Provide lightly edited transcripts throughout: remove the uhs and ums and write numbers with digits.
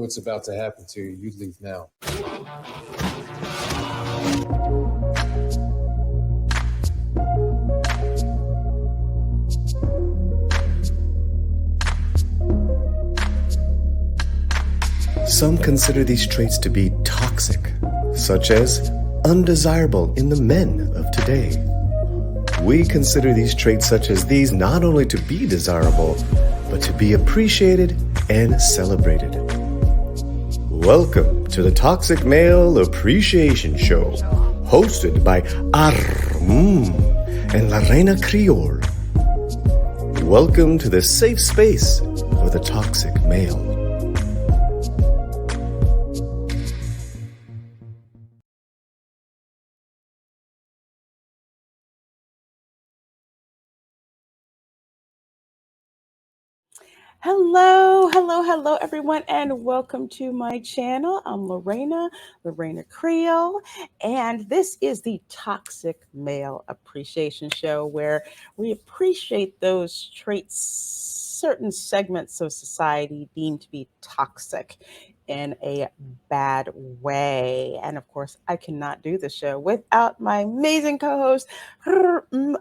what's about to happen to you, you'd leave now. Some consider these traits to be toxic, such as undesirable in the men of today. We consider these traits such as these not only to be desirable, but to be appreciated and celebrated. Welcome to the Toxic Male Appreciation Show, hosted by and La Reina Creole. Welcome to the safe space for the toxic male. Hello, everyone, and welcome to my channel. I'm Lorena Creole, and this is the Toxic Male Appreciation Show, where we appreciate those traits certain segments of society deem to be toxic in a bad way. And of course, I cannot do the show without my amazing co-host,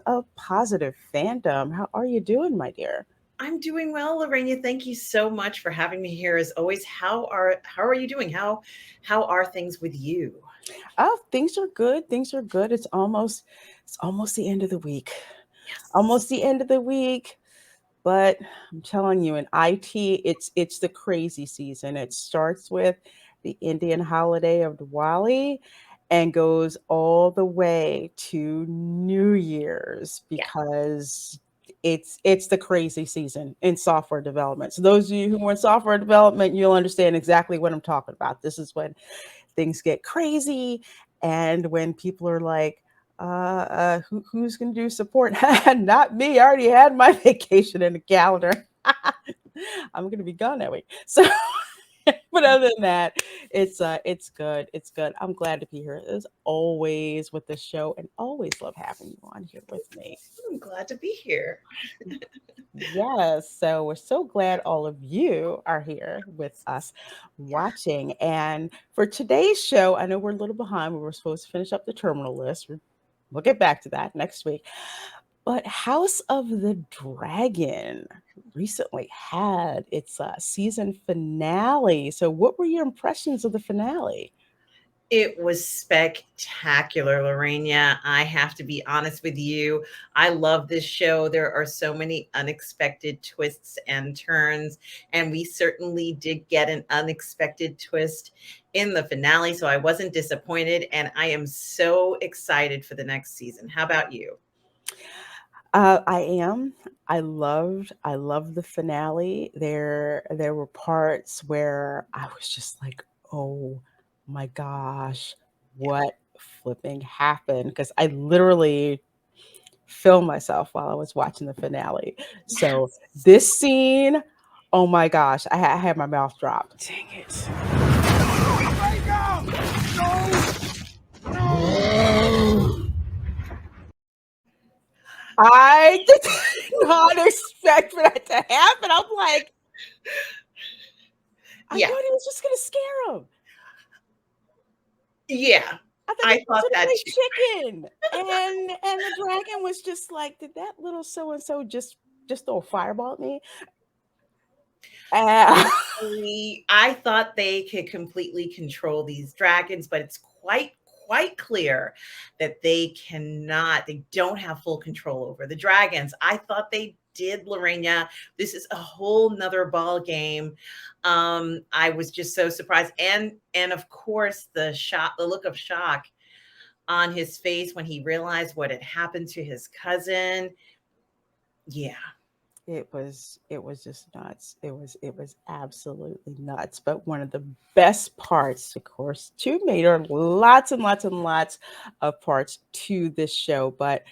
of Positive Fandom. How are you doing, my dear? I'm doing well, Lorena. Thank you so much for having me here. As always, how are you doing? How are things with you? Oh, things are good. Things are good. It's almost the end of the week. Yes. Almost the end of the week. But I'm telling you, in IT, it's the crazy season. It starts with the Indian holiday of Diwali and goes all the way to New Year's Yeah. because it's the crazy season in software development. So those of you who are in software development, you'll understand exactly what I'm talking about. This is when things get crazy and when people are like, who's going to do support? Not me. I already had my vacation in the calendar. I'm going to be gone that week. So, but other than that, it's good. It's good. I'm glad to be here as always with the show, and always love having you on here with me. I'm glad to be here. Yes, so we're so glad all of you are here with us watching. And for today's show, I know we're a little behind. We were supposed to finish up the terminal list. We'll get back to that next week. But House of the Dragon recently had its season finale. So, what were your impressions of the finale? It was spectacular, Lorena. I have to be honest with you. I love this show. There are so many unexpected twists and turns, and we certainly did get an unexpected twist in the finale. So I wasn't disappointed, and I am so excited for the next season. How about you? I am. I loved the finale. There were parts where I was just like, "Oh my gosh, what flipping happened?" Because I literally filmed myself while I was watching the finale. So Yes. this scene, oh my gosh, I had my mouth dropped. Dang it. I did not expect for that to happen. I'm like, I Yeah. thought he was just gonna scare him. Yeah. I thought he I was thought gonna that play too. chicken, and the dragon was just like, did that little so and so just throw a fireball at me? Uh, I thought they could completely control these dragons, but it's quite clear that they don't have full control over the dragons. I thought they did, Lorena. This is a whole nother ball game. I was just so surprised. And of course the look of shock on his face when he realized what had happened to his cousin. Yeah. it was just nuts. It was absolutely nuts. But one of the best parts, of course, too, made are lots and lots and lots of parts to this show. But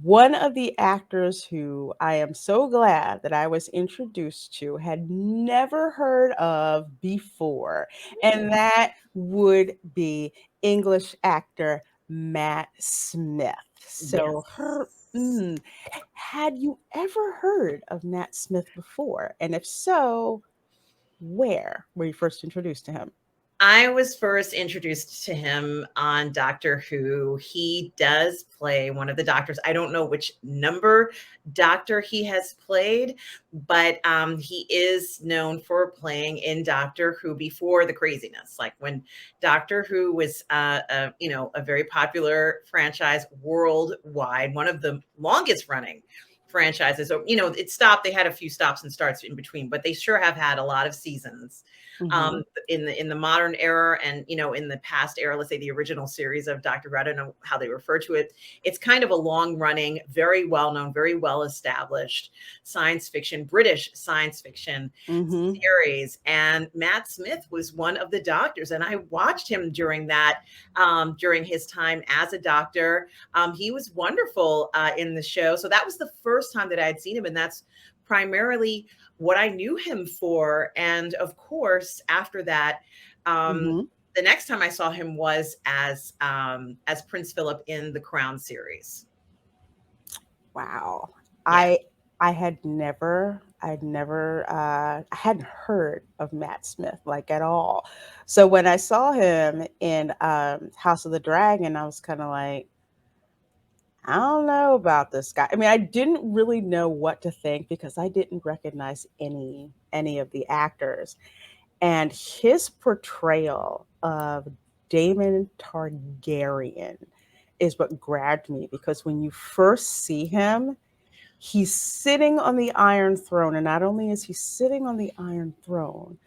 one of the actors who I am so glad that I was introduced to had never heard of before, and that would be English actor Matt Smith. Yes. So, had you ever heard of Matt Smith before? And if so, Where were you first introduced to him? I was first introduced to him on Doctor Who. He does play one of the doctors. I don't know which number doctor he has played, but he is known for playing in Doctor Who before the craziness, like when Doctor Who was, a very popular franchise worldwide, one of the longest running franchises. So, it stopped. They had a few stops and starts in between, but they sure have had a lot of seasons. Mm-hmm. In the modern era, and in the past era, let's say the original series of Doctor Who, I don't know how they refer to it. It's kind of a long running, very well known, very well established British science fiction Mm-hmm. series. And Matt Smith was one of the doctors, and I watched him during his time as a doctor. He was wonderful in the show. So that was the first time that I had seen him, and that's primarily what I knew him for. And of course, after that, um, Mm-hmm. the next time I saw him was as Prince Philip in the Crown series. Wow. Yeah. I I hadn't heard of Matt Smith like at all. So when I saw him in House of the Dragon, I was kind of like, I don't know about this guy. I mean, I didn't really know what to think because I didn't recognize any of the actors. And his portrayal of Daemon Targaryen is what grabbed me because when you first see him, he's sitting on the Iron Throne. And not only is he sitting on the Iron Throne,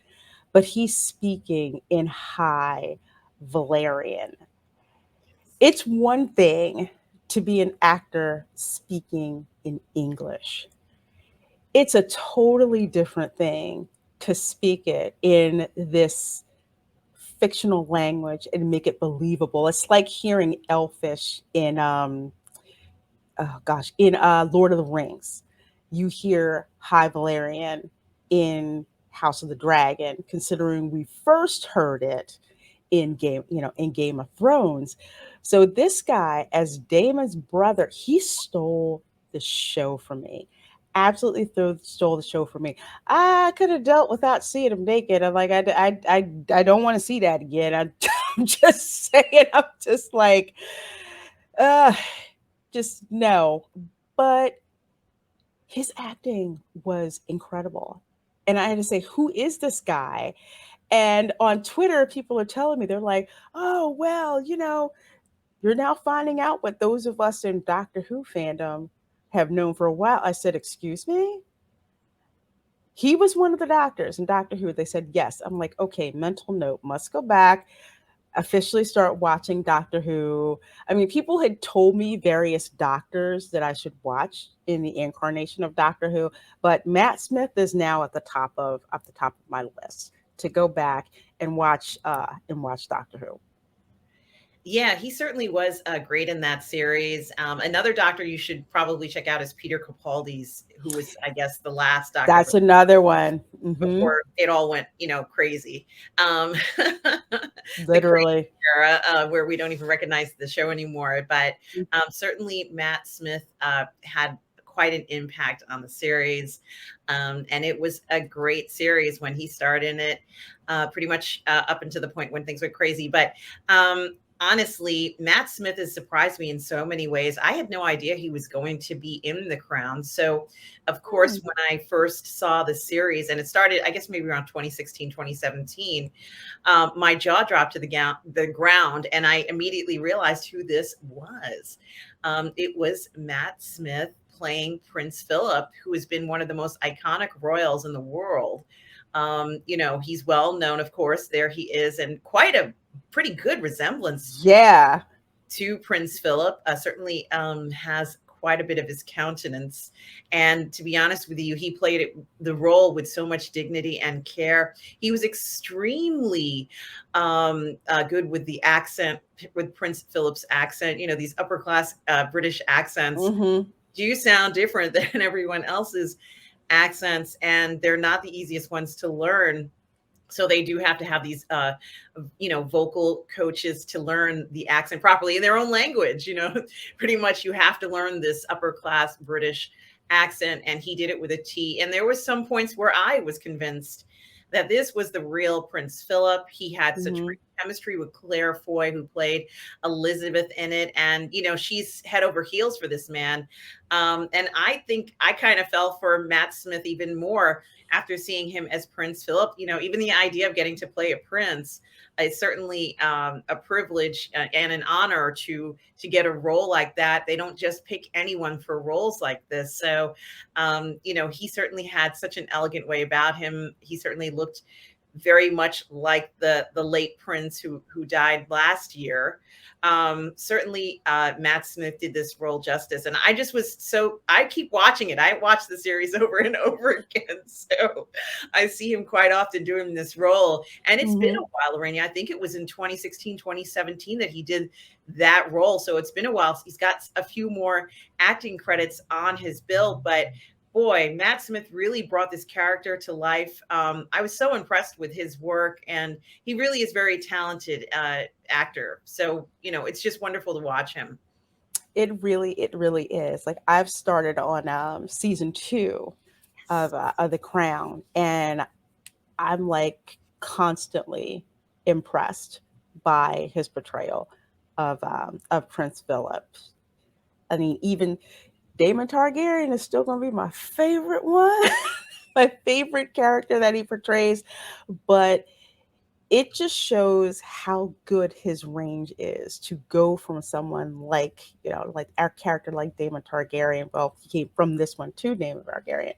but he's speaking in High Valerian. It's one thing to be an actor speaking in English, it's a totally different thing to speak it in this fictional language and make it believable. It's like hearing Elfish in oh gosh, in Lord of the Rings. You hear High Valerian in House of the Dragon, considering we first heard it in Game of Thrones. So this guy, as Damon's brother, he stole the show from me. Absolutely stole the show from me. I could have dealt without seeing him naked. I'm like, I don't want to see that again. I'm just saying. I'm just like, uh, just no. But his acting was incredible. And I had to say, who is this guy? And on Twitter, people are telling me, they're like, oh, well, you're now finding out what those of us in Doctor Who fandom have known for a while. I said, excuse me? He was one of the doctors in Doctor Who. They said, yes. I'm like, okay, mental note, must go back, officially start watching Doctor Who. I mean, people had told me various doctors that I should watch in the incarnation of Doctor Who, but Matt Smith is now at the top of my list to go back and watch Doctor Who. Yeah, he certainly was great in that series. Another doctor you should probably check out is Peter Capaldi's, who was, I guess, the last doctor That's another one. Hmm. before it all went, crazy. The crazy Literally. era where we don't even recognize the show anymore. But certainly Matt Smith had quite an impact on the series. And it was a great series when he starred in it, pretty much up until the point when things went crazy. But honestly, Matt Smith has surprised me in so many ways. I had no idea he was going to be in The Crown. So, of course, when I first saw the series, and it started, I guess, maybe around 2016, 2017, my jaw dropped to the ground, and I immediately realized who this was. It was Matt Smith playing Prince Philip, who has been one of the most iconic royals in the world. He's well known, of course. There he is, and quite a pretty good resemblance Yeah. to Prince Philip. Certainly has quite a bit of his countenance. And to be honest with you, he played the role with so much dignity and care. He was extremely good with the accent, with Prince Philip's accent. These upper class British accents Hmm. do sound different than everyone else's accents, and they're not the easiest ones to learn. So they do have to have these vocal coaches to learn the accent properly in their own language. Pretty much you have to learn this upper class British accent, and he did it with a T. And there was some points where I was convinced that this was the real Prince Philip. He had such Hmm. great chemistry with Claire Foy, who played Elizabeth in it. And, she's head over heels for this man. And I think I kind of fell for Matt Smith even more after seeing him as Prince Philip. Even the idea of getting to play a prince is certainly a privilege and an honor to get a role like that. They don't just pick anyone for roles like this. So, he certainly had such an elegant way about him. He certainly looked very much like the late prince who died last year. Certainly, Matt Smith did this role justice, and I just was so I keep watching it. I watch the series over and over again, so I see him quite often doing this role. And it's been Hmm. a while, Rainy. I think it was in 2016, 2017 that he did that role. So it's been a while. He's got a few more acting credits on his bill, but boy, Matt Smith really brought this character to life. I was so impressed with his work, and he really is very talented actor. So, it's just wonderful to watch him. It really is. Like I've started on season 2 of The Crown, and I'm like constantly impressed by his portrayal of Prince Philip. I mean, even Damon Targaryen is still going to be my favorite one, my favorite character that he portrays. But it just shows how good his range is to go from someone like, like our character like Damon Targaryen. Well, he came from this one to Damon Targaryen,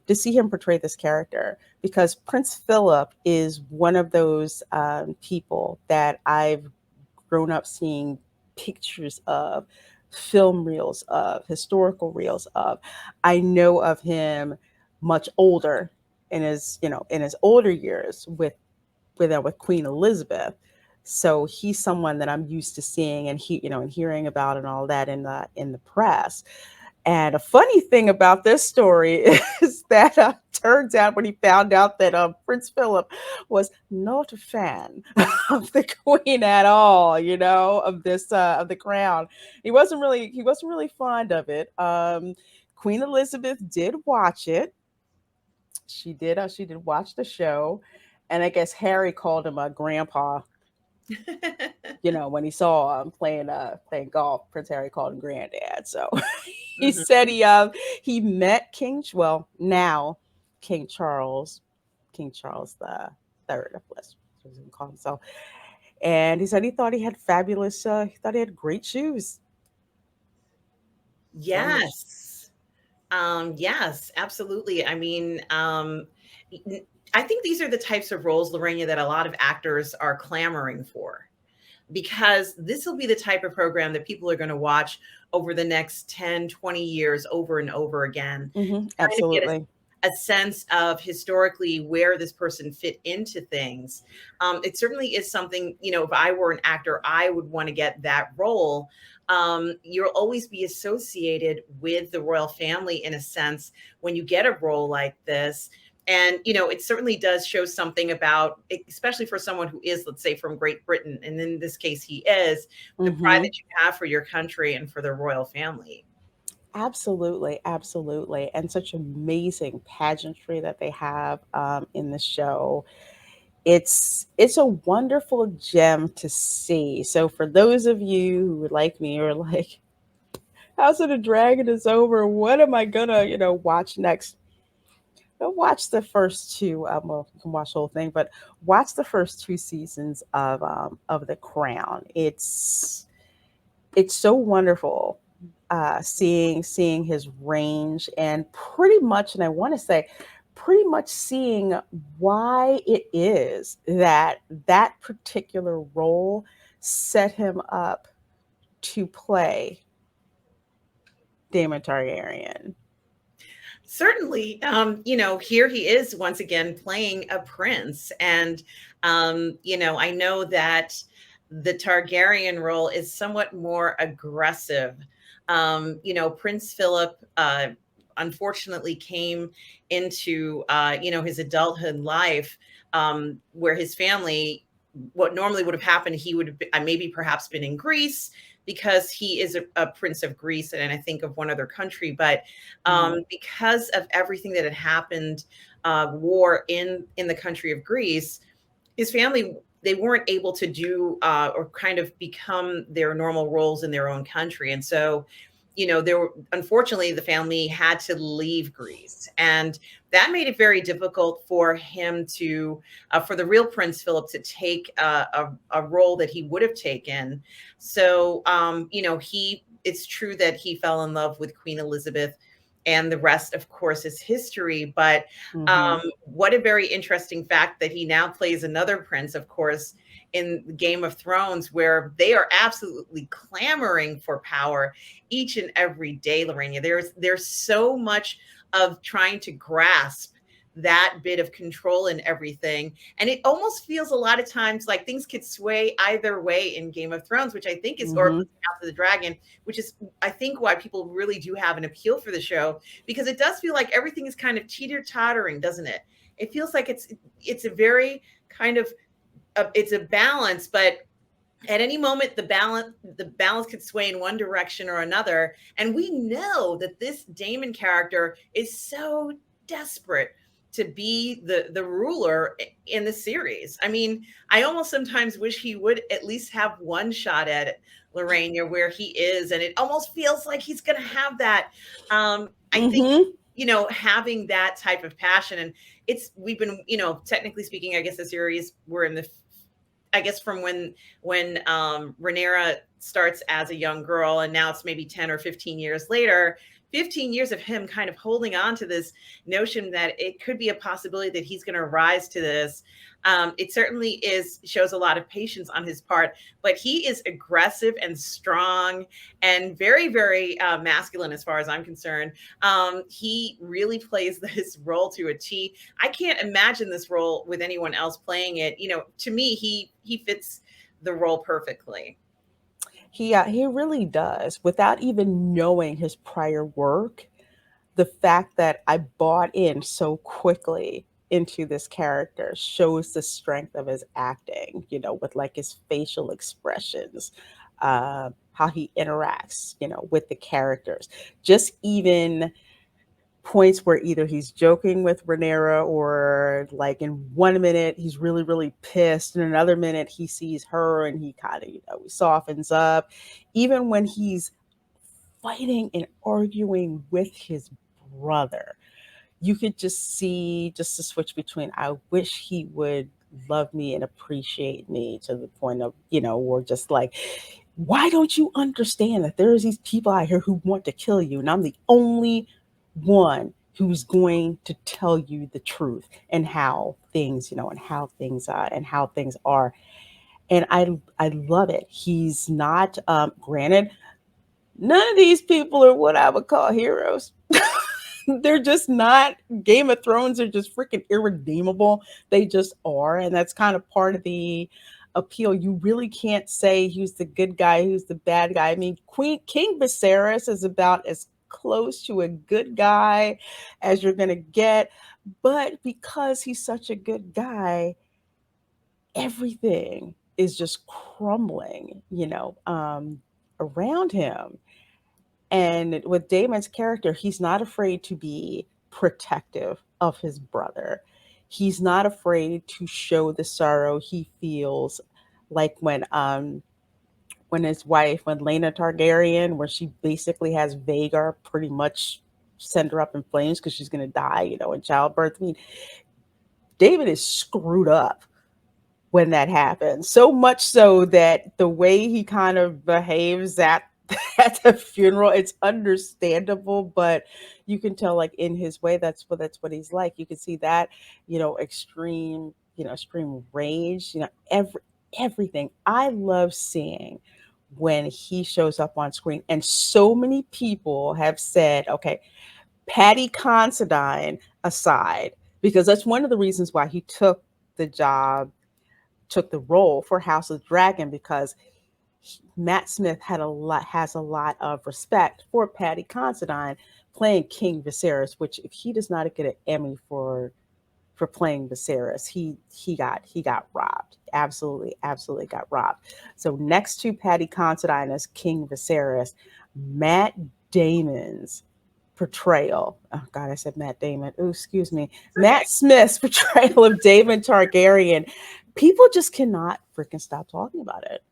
to see him portray this character, because Prince Philip is one of those people that I've grown up seeing pictures of, film reels of, historical reels of. I know of him much older, in his older years with Queen Elizabeth. So he's someone that I'm used to seeing and and hearing about and all that in the press. And a funny thing about this story is that turns out when he found out that Prince Philip was not a fan of the Queen at all, of this of the Crown, he wasn't really fond of it. Queen Elizabeth did watch it. She did watch the show, and I guess Harry called him a grandpa. When he saw him playing golf, Prince Harry called him granddad. So he Mhm. said he met now King Charles, King Charles the third, of course, as he called himself. And he said he thought he had he thought he had great shoes. So I'm just Yes. Yes, absolutely. I mean, I think these are the types of roles, Lorena, that a lot of actors are clamoring for, because this will be the type of program that people are going to watch over the next 10, 20 years over and over again, trying to get absolutely. a sense of historically where this person fit into things. It certainly is something, if I were an actor, I would want to get that role. You'll always be associated with the royal family in a sense when you get a role like this. And, it certainly does show something about, especially for someone who is, let's say, from Great Britain, and in this case, he is, the pride Hmm. that you have for your country and for the royal family. Absolutely, absolutely, and such amazing pageantry that they have in the show. It's a wonderful gem to see. So for those of you who would like me or like, House of the Dragon is over, what am I gonna watch next? Go watch the first two. Well, you can watch the whole thing, but watch the first two seasons of The Crown. It's so wonderful seeing his range, and pretty much, and I want to say, pretty much seeing why it is that that particular role set him up to play Daemon Targaryen. Certainly, here he is once again playing a prince. And, I know that the Targaryen role is somewhat more aggressive. Prince Philip, unfortunately came into, his adulthood life, where his family, what normally would have happened, he would have been, maybe perhaps been in Greece, because he is a prince of Greece, and I think of one other country, but because of everything that had happened, war in the country of Greece, his family, they weren't able to do or kind of become their normal roles in their own country. And so, there were, unfortunately, the family had to leave Greece. And that made it very difficult for him to, for the real Prince Philip to take a role that he would have taken. So, it's true that he fell in love with Queen Elizabeth, and the rest, of course, is history. But what a very interesting fact that he now plays another prince, of course, in Game of Thrones, where they are absolutely clamoring for power each and every day, Lorena. There's so much of trying to grasp that bit of control in everything. And it almost feels a lot of times like things could sway either way in Game of Thrones, which I think is, or House of the Dragon, which is, I think, why people really do have an appeal for the show, because it does feel like everything is kind of teeter-tottering, doesn't it? It feels like it's a very kind of, it's a balance, but at any moment the balance could sway in one direction or another. And we know that this Damon character is so desperate to be the ruler in the series. I mean, I almost sometimes wish he would at least have one shot at it, Lorraine, where he is, and it almost feels like he's going to have that. I think, having that type of passion, and we've been, technically speaking, I guess the series, we're in the, I guess, from when Rhaenyra starts as a young girl, and now it's maybe 10 or 15 years later, 15 years of him kind of holding on to this notion that it could be a possibility that he's going to rise to this. It certainly shows a lot of patience on his part, but he is aggressive and strong and very, very masculine as far as I'm concerned. He really plays this role to a T. I can't imagine this role with anyone else playing it. To me, he fits the role perfectly. He really does. Without even knowing his prior work, the fact that I bought in so quickly into this character shows the strength of his acting, with like his facial expressions, how he interacts, with the characters. Just even points where either he's joking with Rhaenyra, or like in one minute he's really, really pissed, and another minute he sees her and he kind of, he softens up. Even when he's fighting and arguing with his brother, you could just see just the switch between, I wish he would love me and appreciate me, to the point of, or just like, why don't you understand that there's these people out here who want to kill you, and I'm the only one who's going to tell you the truth, and how things, and how things are. And I love it. He's not, granted, none of these people are what I would call heroes. They're just not. Game of Thrones are just freaking irredeemable. They just are. And that's kind of part of the appeal. You really can't say who's the good guy, who's the bad guy. I mean, King Viserys is about as close to a good guy as you're going to get. But because he's such a good guy, everything is just crumbling, around him. And with Damon's character, he's not afraid to be protective of his brother. He's not afraid to show the sorrow he feels, like when his wife, when Lena Targaryen, where she basically has Vhagar pretty much send her up in flames because she's gonna die, in childbirth. I mean, David is screwed up when that happens. So much so that the way he kind of behaves at the funeral, it's understandable, but you can tell, like, in his way, that's what he's like. You can see that, extreme, extreme rage, everything. I love seeing when he shows up on screen. And so many people have said, okay, Patty Considine aside, because that's one of the reasons why he took the role for House of the Dragon, because Matt Smith has a lot of respect for Patty Considine playing King Viserys, which, if he does not get an Emmy for for playing Viserys. He got robbed. Absolutely got robbed. So next to Patty Considine as King Viserys, Matt Damon's portrayal. Oh God, I said Matt Damon. Oh, excuse me. Matt Smith's portrayal of Daemon Targaryen. People just cannot freaking stop talking about it.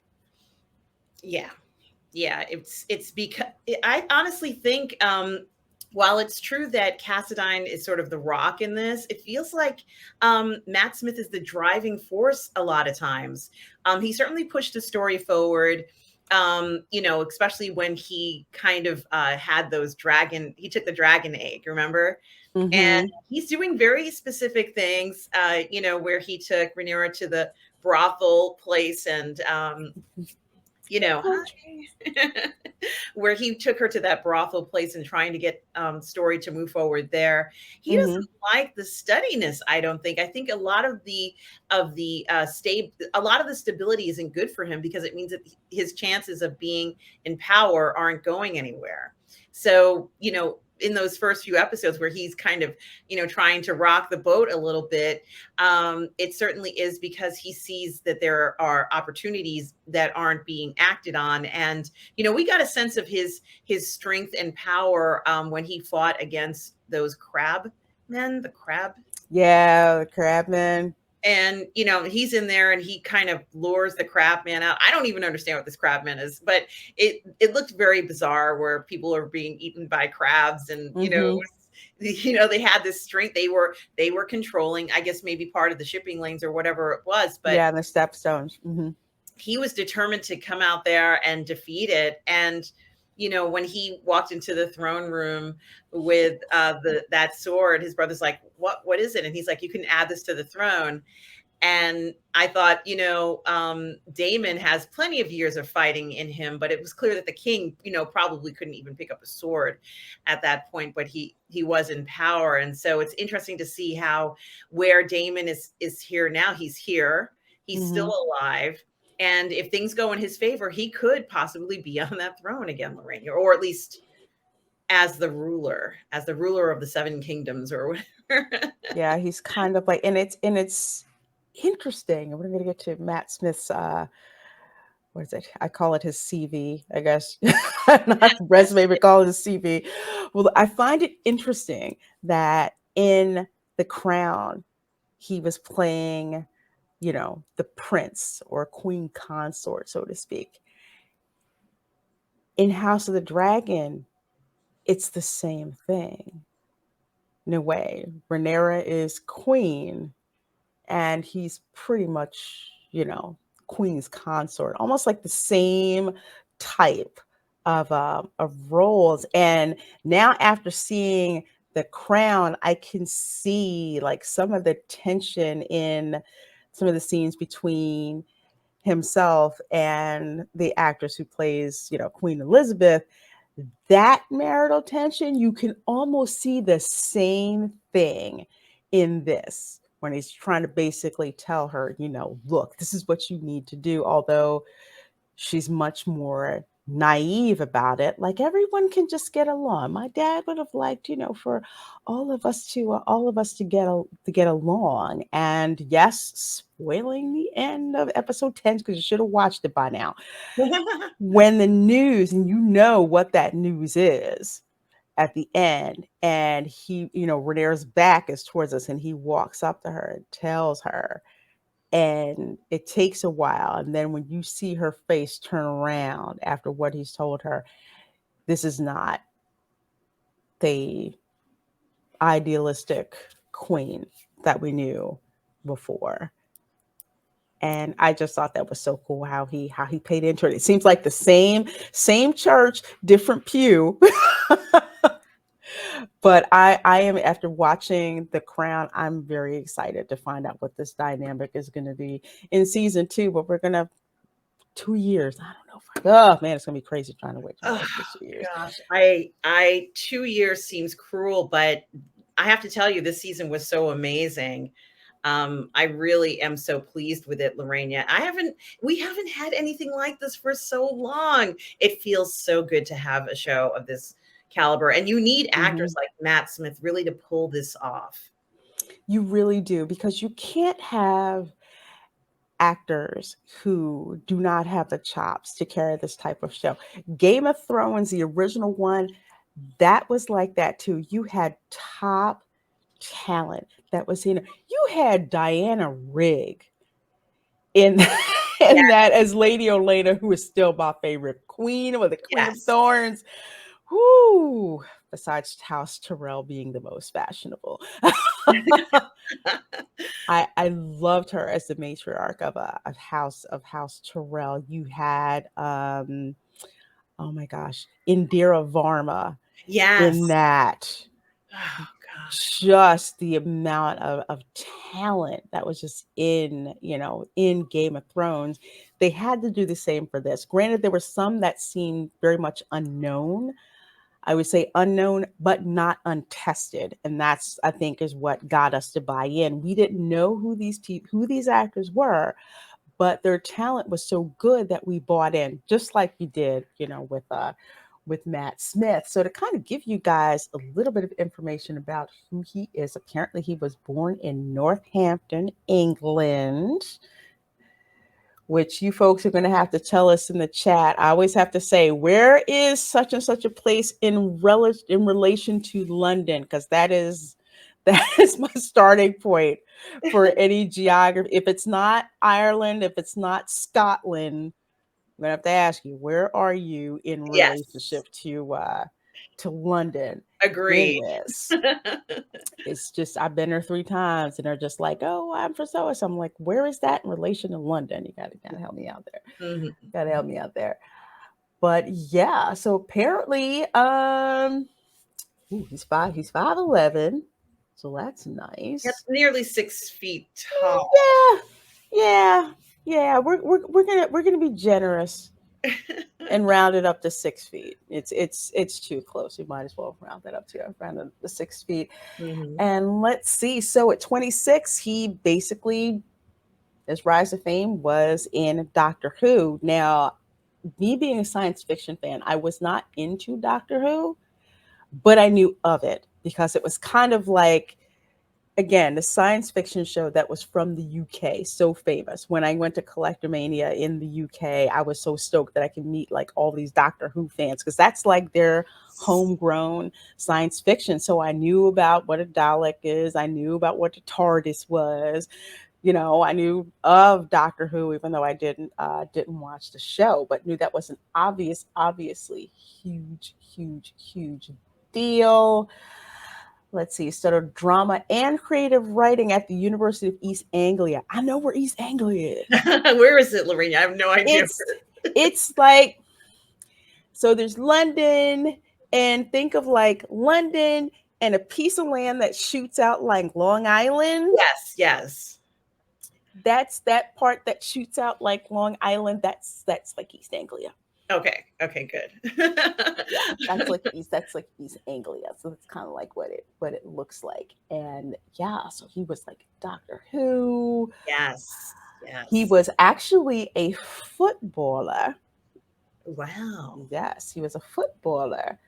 Yeah. Yeah, it's because I honestly think while it's true that Cassadine is sort of the rock in this, it feels like Matt Smith is the driving force a lot of times. He certainly pushed the story forward, especially when he kind of he took the dragon egg, remember? And Mm-hmm. he's doing very specific things, where he took Rhaenyra to the brothel place and, hi. Where he took her to that brothel place and trying to get story to move forward there. He Mm-hmm. doesn't like the steadiness. I don't think. I think a lot of the a lot of the stability isn't good for him because it means that his chances of being in power aren't going anywhere. So in those first few episodes where he's kind of trying to rock the boat a little bit, it certainly is because he sees that there are opportunities that aren't being acted on. And we got a sense of his strength and power when he fought against those crab men, the crab. Yeah, the crabman. And he's in there and he kind of lures the crab man out. I don't even understand what this crab man is, but it looked very bizarre where people are being eaten by crabs. And Mm-hmm. they had this strength. They were controlling, I guess, maybe part of the shipping lanes or whatever it was, but Yeah, and the stepstones. Mm-hmm. he was determined to come out there and defeat it. And when he walked into the throne room with that sword, his brother's like, what is it? And he's like, you can add this to the throne. And I thought, Damon has plenty of years of fighting in him, but it was clear that the king, probably couldn't even pick up a sword at that point, but he was in power. And so it's interesting to see how where Damon is here now. He's here. He's Mm-hmm. still alive. And if things go in his favor, he could possibly be on that throne again, Lorraine, or at least as the ruler of the seven kingdoms or whatever. Yeah, he's kind of like, and it's interesting. We're going to get to Matt Smith's what is it? I call it his CV, I guess. Not resume, but call it his CV. Well, I find it interesting that in The Crown, he was playing, the prince or queen consort, so to speak. In House of the Dragon, it's the same thing. In a way, Rhaenyra is queen, and he's pretty much, queen's consort, almost like the same type of roles. And now, after seeing The Crown, I can see like some of the tension in some of the scenes between himself and the actress who plays, Queen Elizabeth. That marital tension, you can almost see the same thing in this when he's trying to basically tell her, look, this is what you need to do. Although she's much more naive about it. Like everyone can just get along. My dad would have liked, for all of us to get along. And yes, spoiling the end of episode 10 because you should have watched it by now. When the news, and what that news is at the end, and he, Rhaenyra's back is towards us, and he walks up to her and tells her, and it takes a while. And then when you see her face turn around after what he's told her, this is not the idealistic queen that we knew before. And I just thought that was so cool how he paid into it. It seems like the same church, different pew. But I am, after watching The Crown, I'm very excited to find out what this dynamic is going to be in season 2. But we're gonna 2 years. I don't know. Oh man, it's gonna be crazy trying to wait Oh for 2 years. gosh, I 2 years seems cruel, but I have to tell you, this season was so amazing. I really am so pleased with it, Lorena. We haven't had anything like this for so long. It feels so good to have a show of this caliber, and you need actors Mhm. like Matt Smith really to pull this off. You really do, because you can't have actors who do not have the chops to carry this type of show. Game of Thrones, the original one, that was like that too. You had top talent that was in it. You had Diana Rigg in in Yes, that as Lady Olenna, who is still my favorite queen, or the Queen of yes. Thorns. Whoo! Besides House Tyrell being the most fashionable. I loved her as the matriarch of House Tyrell. You had oh my gosh, Indira Varma in Yes. that. Oh God. Just the amount of talent that was just in, in Game of Thrones. They had to do the same for this. Granted, there were some that seemed very much unknown. I would say unknown, but not untested. And that's, I think, is what got us to buy in. We didn't know who these actors were, but their talent was so good that we bought in, just like you did, with Matt Smith. So to kind of give you guys a little bit of information about who he is, apparently he was born in Northampton, England, which you folks are going to have to tell us in the chat. I always have to say, where is such and such a place in relation to London? Because that is my starting point for any geography. If it's not Ireland, if it's not Scotland, I'm gonna have to ask you, where are you in Yes. relationship to London? Agreed. Goodness. It's just, I've been there 3 times and they're just like, oh, I'm for so. So I'm like, where is that in relation to London? You gotta help me out there. Mhm. Gotta help me out there. But yeah, so apparently, he's 5'11", so that's That's nice. nearly 6 feet tall. Yeah, yeah, yeah. We're gonna be generous and round it up to 6 feet. It's too close. You might as well round that up to around the 6 feet. Mhm. And let's see. So at 26, he basically, his rise to fame was in Doctor Who. Now, me being a science fiction fan, I was not into Doctor Who, but I knew of it because it was kind of like, again, the science fiction show that was from the UK, so famous. When I went to Collectormania in the UK, I was so stoked that I could meet like all these Doctor Who fans, because that's like their homegrown science fiction. So I knew about what a Dalek is. I knew about what the TARDIS was. I knew of Doctor Who, even though I didn't watch the show, but knew that was an obviously huge, huge, huge deal. Let's see, studied drama and creative writing at the University of East Anglia. I know where East Anglia is. Where is it, Lorena? I have no idea. It's like, so there's London, and think of like London and a piece of land that shoots out like Long Island. Yes, yes. That's that part that shoots out like Long Island. That's like East Anglia. Okay, okay, good. Yeah, that's like East Anglia. So it's kind of like what it looks like. And yeah, so he was like Doctor Who. Yes, He yes. was actually a footballer. Wow. Yes, he was a footballer.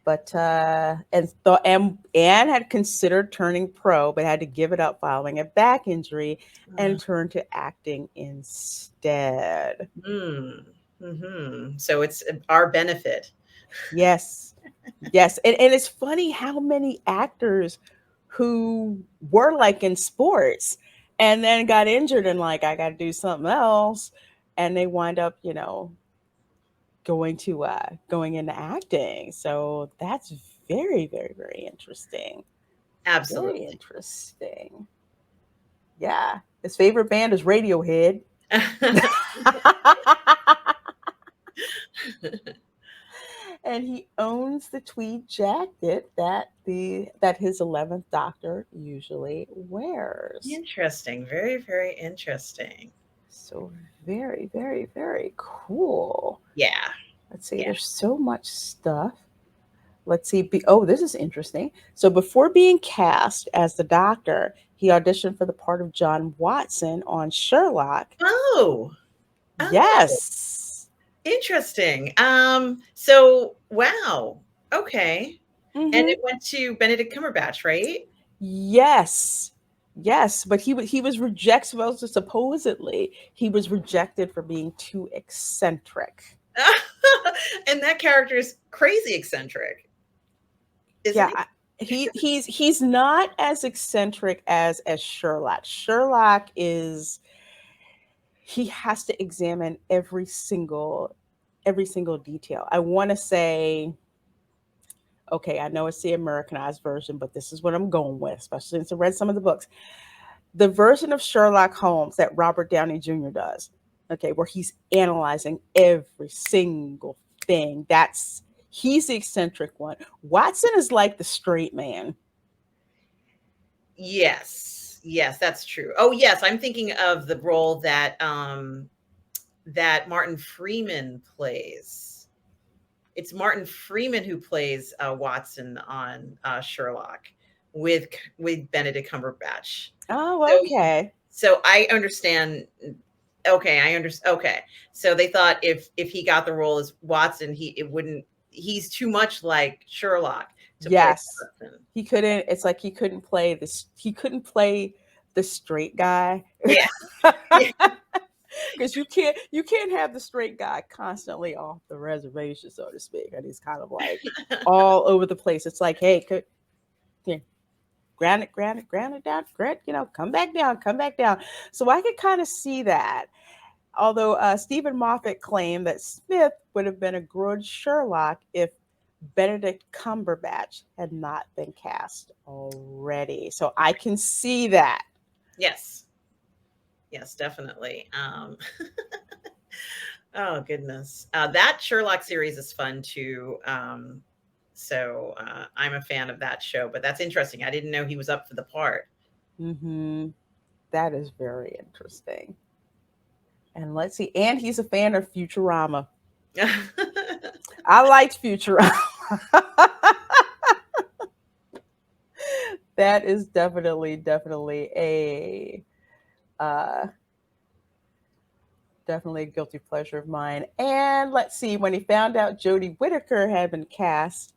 But and had considered turning pro, but had to give it up following a back injury and turned to acting instead. So it's our benefit. Yes. Yes. And it's funny how many actors who were like in sports and then got injured and like, I got to do something else. And they wind up, going into acting. So that's very, very, very interesting. Very Absolutely. interesting. Yeah. His favorite band is Radiohead. And he owns the tweed jacket that his 11th Doctor usually wears. Interesting. Very, very interesting. So very, very, very cool. Yeah. Let's see, Yeah. there's so much stuff. Let's see. Oh, this is interesting. So before being cast as the Doctor, he auditioned for the part of John Watson on Sherlock. Oh. Oh. Yes. Interesting. So wow. Okay. And Mm-hmm. it went to Benedict Cumberbatch, right? Yes. Yes, but he was rejected. Well, supposedly he was rejected for being too eccentric. And that character is crazy eccentric, isn't Yeah, he? he's not as eccentric as Sherlock. Sherlock is he has to examine every single detail. I want to say, okay, I know it's the Americanized version, but this is what I'm going with, especially since I read some of the books. The version of Sherlock Holmes that Robert Downey Jr. does, okay, where he's analyzing every single thing. He's the eccentric one. Watson is like the straight man. Yes. Yes, that's true. Oh, yes, I'm thinking of the role that that Martin Freeman plays. It's Martin Freeman who plays Watson on Sherlock with with Benedict Cumberbatch. So Oh, okay. so I understand. Okay, I understand. Okay, so they thought if he got the role as Watson, it wouldn't. He's too much like Sherlock to play Yes. Watson. He couldn't, it's like he couldn't play this, he couldn't play the straight guy. Yeah, yeah. Because you can't have the straight guy constantly off the reservation, so to speak. And he's kind of like all over the place. It's like, hey, yeah, ground it down, come back down, come back down. So I could kind of see that. Although Stephen Moffat claimed that Smith would have been a good Sherlock if Benedict Cumberbatch had not been cast already. So I can see that. Yes, yes, definitely. Oh goodness, that Sherlock series is fun too. So I'm a fan of that show. But that's interesting. I didn't know he was up for the part. That is very interesting. And let's see. And he's a fan of Futurama. I liked Futurama. That is definitely uh, definitely a guilty pleasure of mine. And let's see, when he found out Jodie Whittaker had been cast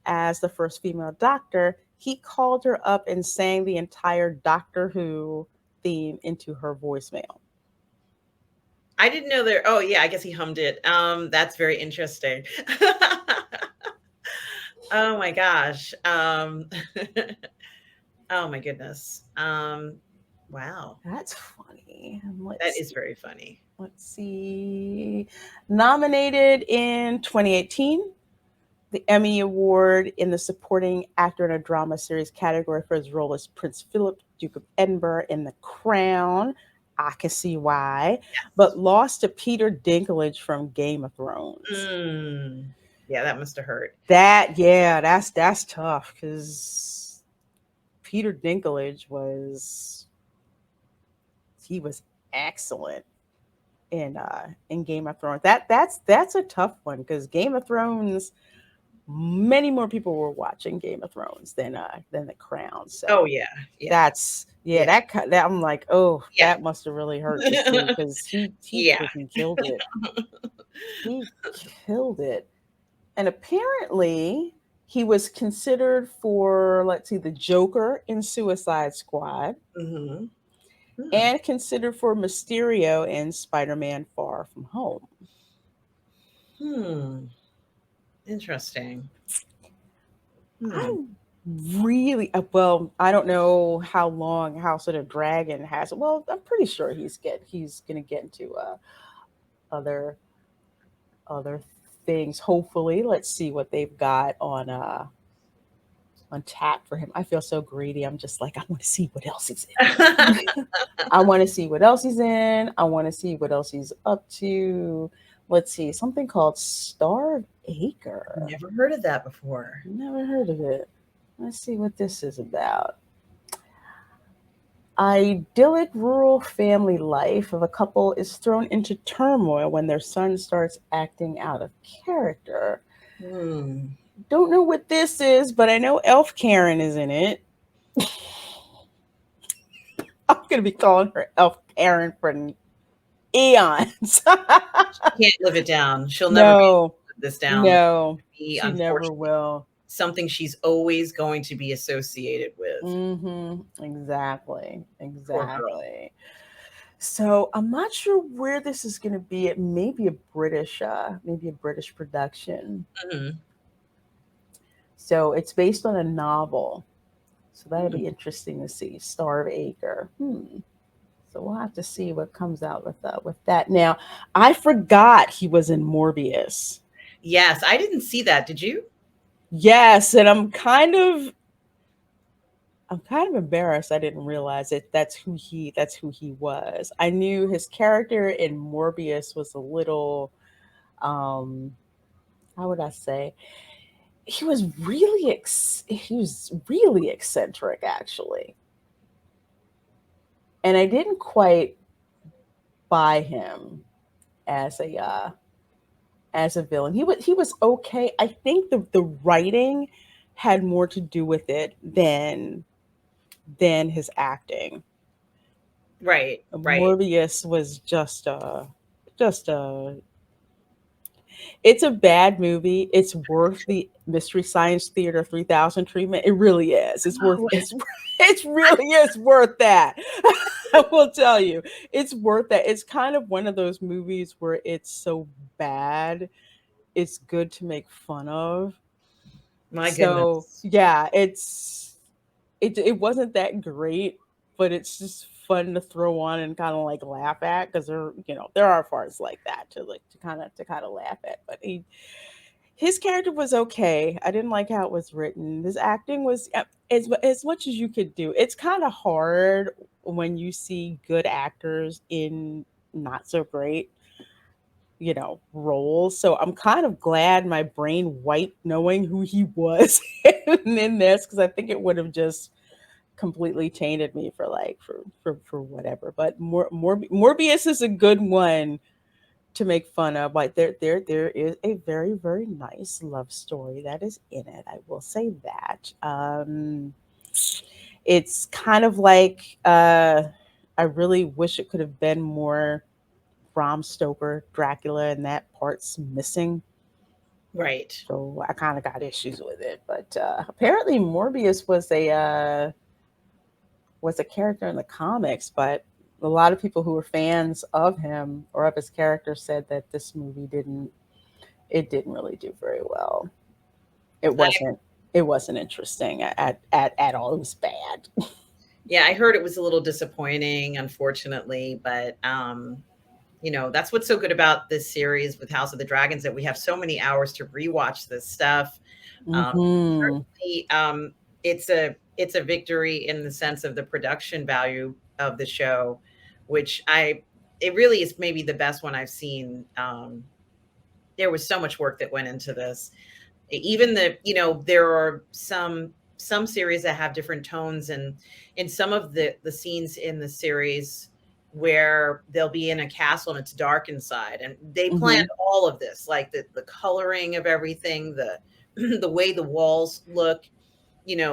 as the first female Doctor, he called her up and sang the entire Doctor Who theme into her voicemail. I didn't know there. Oh yeah, I guess he hummed it. That's very interesting. Oh my gosh. Oh my goodness. Wow. That's funny. That is very funny. Let's see. Nominated in 2018, the Emmy Award in the Supporting Actor in a Drama Series category for his role as Prince Philip, Duke of Edinburgh in The Crown. I can see why, but lost to Peter Dinklage from Game of Thrones. Yeah, that must have hurt. That's tough because Peter Dinklage was excellent in Game of Thrones. That's a tough one because Game of Thrones, many more people were watching Game of Thrones than The Crown. So Oh yeah, that's that I'm like, oh, Yeah. that must have really hurt me too because he Yeah. freaking killed it. He killed it. And apparently he was considered for, let's see, the Joker in Suicide Squad and considered for Mysterio in Spider-Man Far From Home. Interesting. I'm really well, I don't know how long House of the Dragon has. Well, I'm pretty sure he's gonna get into other things. Hopefully, let's see what they've got on tap for him. I feel so greedy. I'm just like, I want to see what else he's in. I want to see what else he's in. I want to see what else he's up to. Let's see, something called Starved Acre. Never heard of that before. Never heard of it. Let's see what this is about. Idyllic rural family life of a couple is thrown into turmoil when their son starts acting out of character. Don't know what this is, but I know Elf Karen is in it. I'm going to be calling her Elf Karen for eons. She can't live it down. She'll never live this down. No, she never will. something she's always going to be associated with. Exactly. Poor girl. Exactly. So I'm not sure where this is going to be. It may be maybe a British production. Mhm. So it's based on a novel. So that'll Hmm. be interesting to see. Starve Acre. So we'll have to see what comes out with that. Now, I forgot he was in Morbius. Yes, I didn't see that. Did you? Yes, and I'm kind of embarrassed I didn't realize it. That's who he was. I knew his character in Morbius was a little um how would I say? He was really eccentric actually. And I didn't quite buy him as a villain. He was okay. I think the writing had more to do with it than his acting. Right, right. Morbius was just a it's a bad movie. It's worth the Mystery Science Theater 3000 treatment. It really is. It's worth Oh, it really is worth that. I will tell you. It's worth that. It's kind of one of those movies where it's so bad, it's good to make fun of. my So, goodness. yeah, it wasn't that great, but it's just fun to throw on and kind of like laugh at because there are parts like that to kind of laugh at. But his character was okay. I didn't like how it was written. His acting was as much as you could do. It's kind of hard when you see good actors in not so great roles. So I'm kind of glad my brain wiped knowing who he was in this because I think it would have just completely tainted me for whatever. But Morbius is a good one to make fun of. Like there is a very very nice love story that is in it. I will say that. It's kind of like I really wish it could have been more Bram Stoker Dracula, and that part's missing. Right. So I kind of got issues with it. But apparently Morbius was a character in the comics, but a lot of people who were fans of him or of his character said that this movie didn't really do very well. It I, wasn't it wasn't interesting at all. It was bad. yeah, I heard it was a little disappointing, unfortunately, but that's what's so good about this series with House of the Dragons, that we have so many hours to rewatch this stuff. Um, Mhm. certainly, it's a victory in the sense of the production value of the show, which it really is maybe the best one I've seen. There was so much work that went into this. Even there are some series that have different tones, and in some of the scenes in the series where they'll be in a castle and it's dark inside, and they planned Mhm. all of this, like the coloring of everything, the the way the walls look.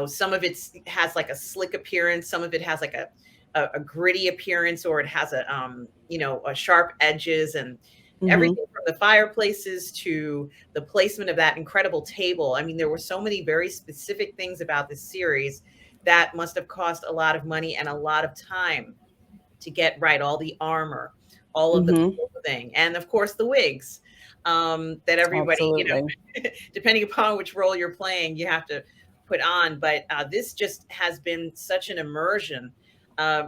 Some of it has like a slick appearance, some of it has like a gritty appearance, or it has a sharp edges, and Mhm. everything from the fireplaces to the placement of that incredible table. I mean, there were so many very specific things about this series that must have cost a lot of money and a lot of time to get right. All the armor, all of the Mhm. clothing, and of course the wigs, that everybody, Absolutely. depending upon which role you're playing, you have to put on. But this just has been such an immersion.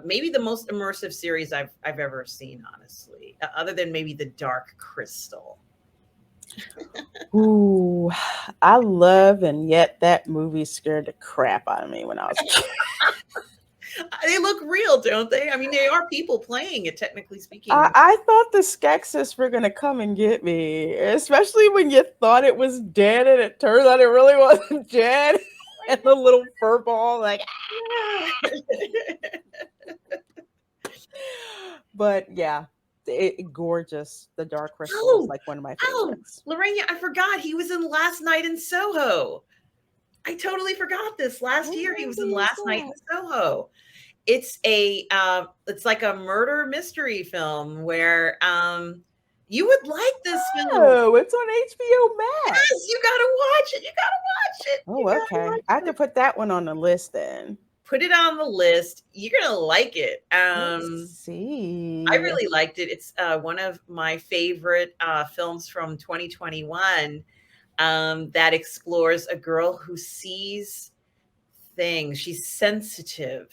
Maybe the most immersive series I've ever seen, honestly, other than maybe The Dark Crystal. Ooh, I love and yet that movie scared the crap out of me when I was a kid. They look real, don't they? I mean, they are people playing it, technically I, speaking. I thought the Skeksis were gonna come and get me, especially when you thought it was dead and it turns out it really wasn't dead. And the little fur ball, like, Yeah. but yeah, gorgeous. The Dark Crystal is Oh, like one of my oh, favorites. Lorraine, I forgot he was in Last Night in Soho. I totally forgot this. Last What year he was in movie is Last Night in that? Soho. It's like a murder mystery film where You would like this film. Oh, it's on HBO Max. Yes, you gotta watch it. You gotta watch it. You Oh, gotta okay. watch I have to it. put that one on the list then. Put it on the list. You're gonna like it. Let's I see. really liked it. It's one of my favorite films from 2021 that explores a girl who sees things. She's sensitive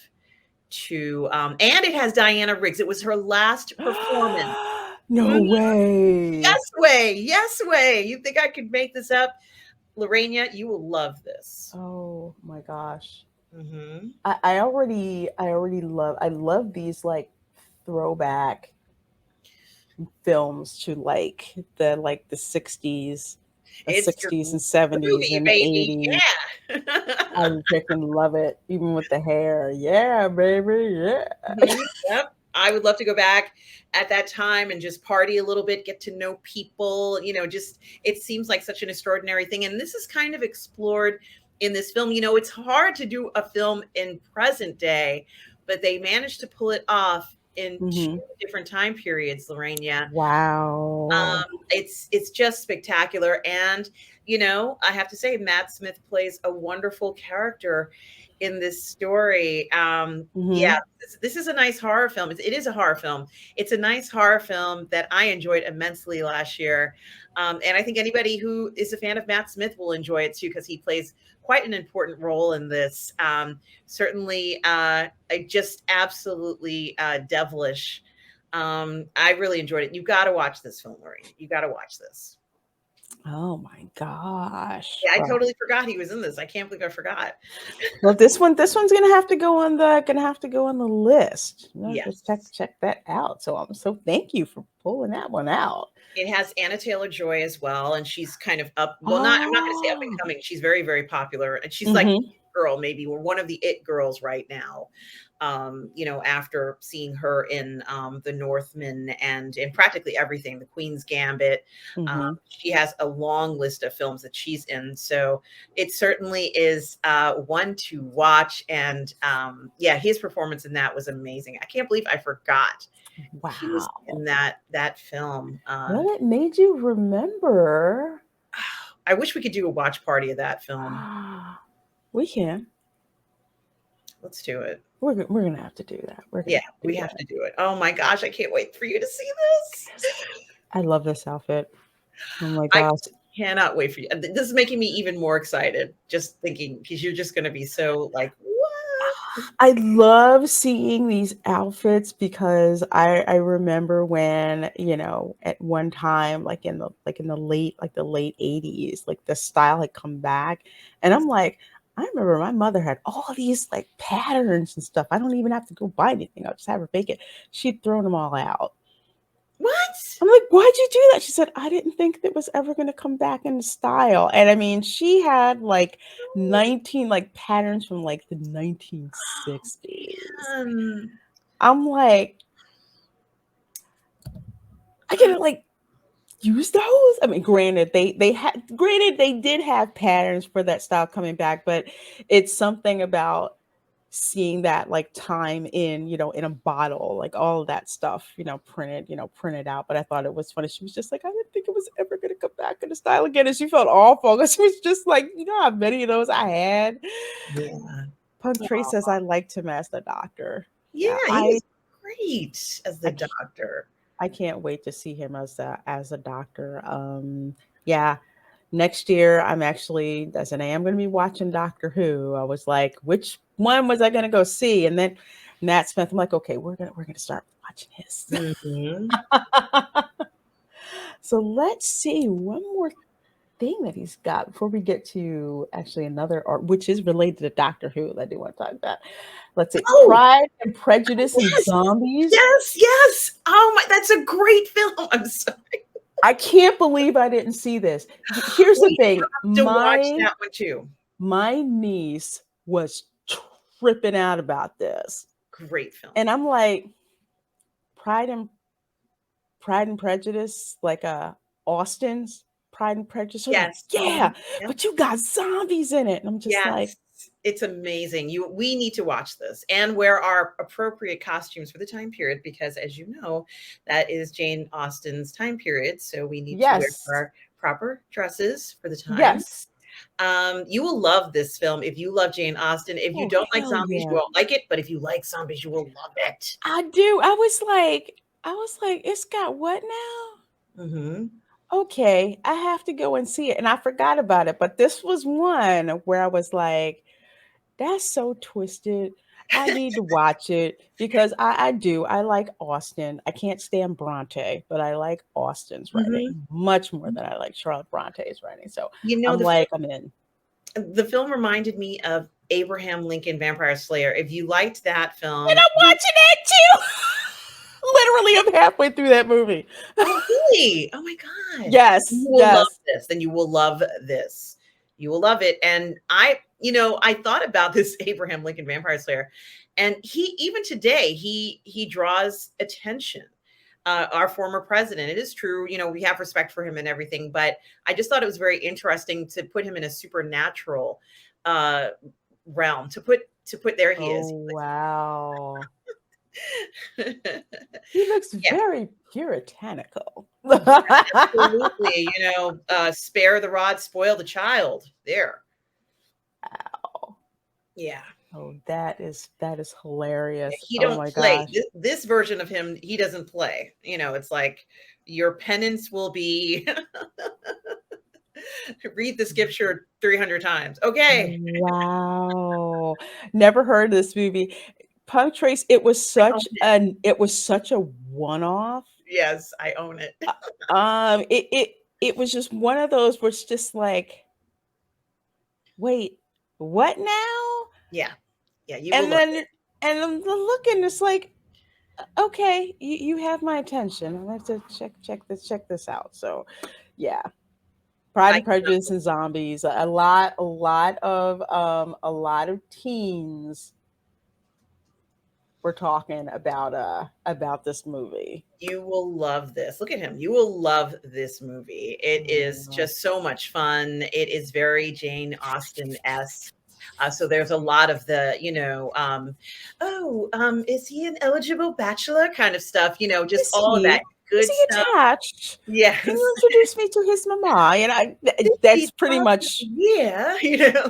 to, and it has Diana Riggs. It was her last performance. No Mhm. way. Yes way. Yes way. You think I could make this up? Lorena, you will love this. Oh my gosh. Mm-hmm. I already love these like throwback films to like the 60s, the It's your 60s and 70s movie, and baby. 80s. Yeah. I freaking love it, even with the hair. Yeah, baby. Yeah. Mhm. Yep. I would love to go back at that time and just party a little bit, get to know people, just it seems like such an extraordinary thing. And this is kind of explored in this film. It's hard to do a film in present day, but they managed to pull it off in two Hmm. different time periods, Lorena. Wow. It's just spectacular. And, I have to say, Matt Smith plays a wonderful character in this story. Yeah, Hmm. this is a nice horror film. It is a horror film. It's a nice horror film that I enjoyed immensely last year. And I think anybody who is a fan of Matt Smith will enjoy it too, because he plays quite an important role in this. Certainly, just absolutely devilish. I really enjoyed it. You got to watch this film, Lorraine. You got to watch this. Oh my gosh. Yeah, I Wow. totally forgot he was in this. I can't believe I forgot. Well, this one's gonna have to go on the list. You know, just Yes. check that out. So thank you for pulling that one out. It has Anna Taylor-Joy as well, and she's kind of I'm not gonna say up and Oh. coming. She's very, very popular, and she's like Hmm. girl, maybe, or one of the it girls right now. After seeing her in The Northman and in practically everything, The Queen's Gambit. Hmm. She has a long list of films that she's in. So it certainly is one to watch. And yeah, his performance in that was amazing. I can't believe I forgot he was Wow. in that film. Well, it made you remember. I wish we could do a watch party of that film. We can. Let's do it. We're gonna have to do that. We're gonna Yeah, have to we do have that. to do it. Oh my gosh, I can't wait for you to see this. I love this outfit. Oh my I gosh. cannot wait for you. This is making me even more excited just thinking, because you're just going to be so like, what? I love seeing these outfits because I remember when, at one time, like in the late 80s, like the style had come back. And I'm like, I remember my mother had all these like patterns and stuff. I don't even have to go buy anything. I'll just have her bake it. She'd thrown them all out. What? I'm like, "Why'd you do that?" She said, "I didn't think that was ever gonna come back into style." And I mean, she had like 19 like patterns from like the 1960s. Man. I'm like, I can like use those. I mean, granted they did have patterns for that style coming back, but it's something about seeing that like time in a bottle, like all of that stuff, printed out. But I thought it was funny. She was just like, I didn't think it was ever gonna come back into style again. And she felt awful because she was just like, how many of those I had. Yeah. Punctray says I liked him as the doctor. Yeah, Yeah, he I was great as the I doctor. I can't wait to see him as a doctor. Yeah, next year I'm actually, as I am going to be watching Doctor Who. I was like, which one was I going to go see? And then Nat Smith. I'm like, okay, we're gonna start watching his. Mhm. So let's see one more thing that he's got before we get to actually another art, which is related to Doctor Who that I do want to talk about. Let's see, Oh, Pride and Prejudice and yes. Zombies. Yes, yes. Oh my, that's a great film. I'm sorry. I can't believe I didn't see this. Here's the We thing. have to watch My that one too. my niece was tripping out about this. Great film. And I'm like, Pride and Prejudice, like Austin's Pride and Prejudice. They're like, Yes. yeah, Yep. but you got zombies in it. And I'm just like, Yes. It's amazing. We need to watch this and wear our appropriate costumes for the time period because, as you know, that is Jane Austen's time period. So we need to wear Yes. our proper dresses for the time. Yes. You will love this film if you love Jane Austen. If you Oh, don't like hell zombies, you yeah. won't like it. But if you like zombies, you will love it. I do. I was like, it's got what now? Hmm. Okay, I have to go and see it. And I forgot about it. But this was one where I was like, that's so twisted. I need to watch it because I do. I like Austen. I can't stand Bronte, but I like Austen's Hmm. writing much more than I like Charlotte Bronte's writing. So You know, I'm like, I'm in. the film reminded me of Abraham Lincoln Vampire Slayer. If you liked that And film, I'm watching that too. Literally, I'm halfway through that movie. oh, really? Oh my God. Yes, You will love yes. this. Then you will love this. You will love it. And I thought about this Abraham Lincoln Vampire Slayer, and he even today he draws attention. Our former president. It is true, we have respect for him and everything, but I just thought it was very interesting to put him in a supernatural uh realm. To put there he Oh, is. wow. Yeah. He looks very puritanical. Absolutely, spare the rod, spoil the child. There. Wow. Yeah. Oh, that is hilarious. He Oh don't my play. gosh. This version of him, he doesn't play. It's like your penance will be read the scripture 300 times. Okay. Wow. Never heard of this movie. Punk Trace, I own it. it was such a one-off. Yes, I own it. It was just one of those where it's just like, wait, what now? Yeah. Yeah, you will And love then it. and I'm looking, it's like, okay, you have my attention. I have to check this out. So yeah. Pride I and Prejudice and Zombies. A lot of teens were talking about this movie. You will love this. Look at him. You will love this movie. It is Mm. just so much fun. It is very Jane Austen-esque. So there's a lot of the, is he an eligible bachelor kind of stuff, just Is all of he? that Is good he stuff. attached? Can you Yes. introduce me to his mama? That's pretty much Yeah.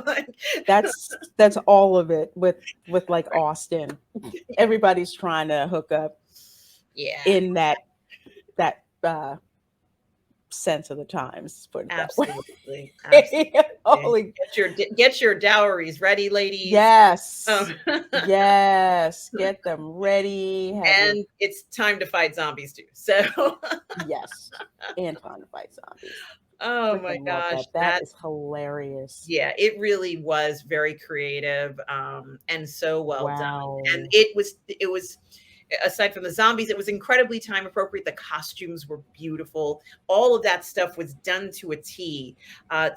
Like, that's all of it with like Austin. Everybody's trying to hook up yeah, in that sense of the times. Put it that way. absolutely. Absolutely. Holy Get your dowries ready, ladies. yes. Um, Yes. Get them ready. Have your and it's time to fight zombies too. So, yes. And time to fight zombies. oh my Freaking love gosh, that. That is hilarious. yeah, it really was very creative, and so well done. And Wow. it was aside from the zombies, it was incredibly time appropriate. The costumes were beautiful. All of that stuff was done to a T.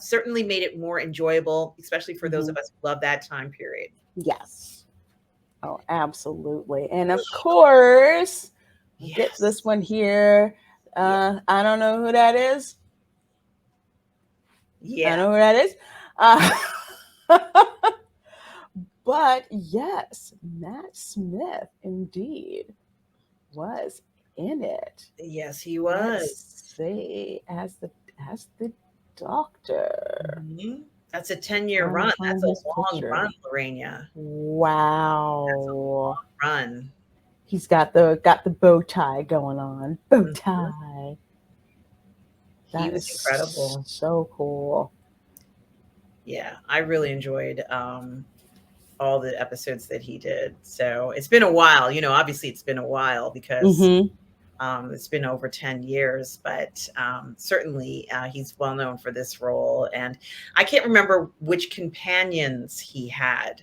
Certainly made it more enjoyable, especially for those Mhm. of us who love that time period. Yes. Oh, absolutely. And of course, get Yes. this one here. Yeah. I don't know who that is. I Yeah. know who that is. Uh, but yes, Matt Smith indeed was in it. Yes, he Let's was. see, as the doctor. Mhm. That's a 10-year Trying to run. find That's a his long picture. run, Lorena. Wow. Run. He's got the bow tie going on. Bow Mhm. tie. He That was is incredible. so cool. Yeah, I really enjoyed all the episodes that he did. So it's been a while, obviously it's been a while because Mm-hmm. it's been over 10 years, but certainly he's well known for this role. And I can't remember which companions he had.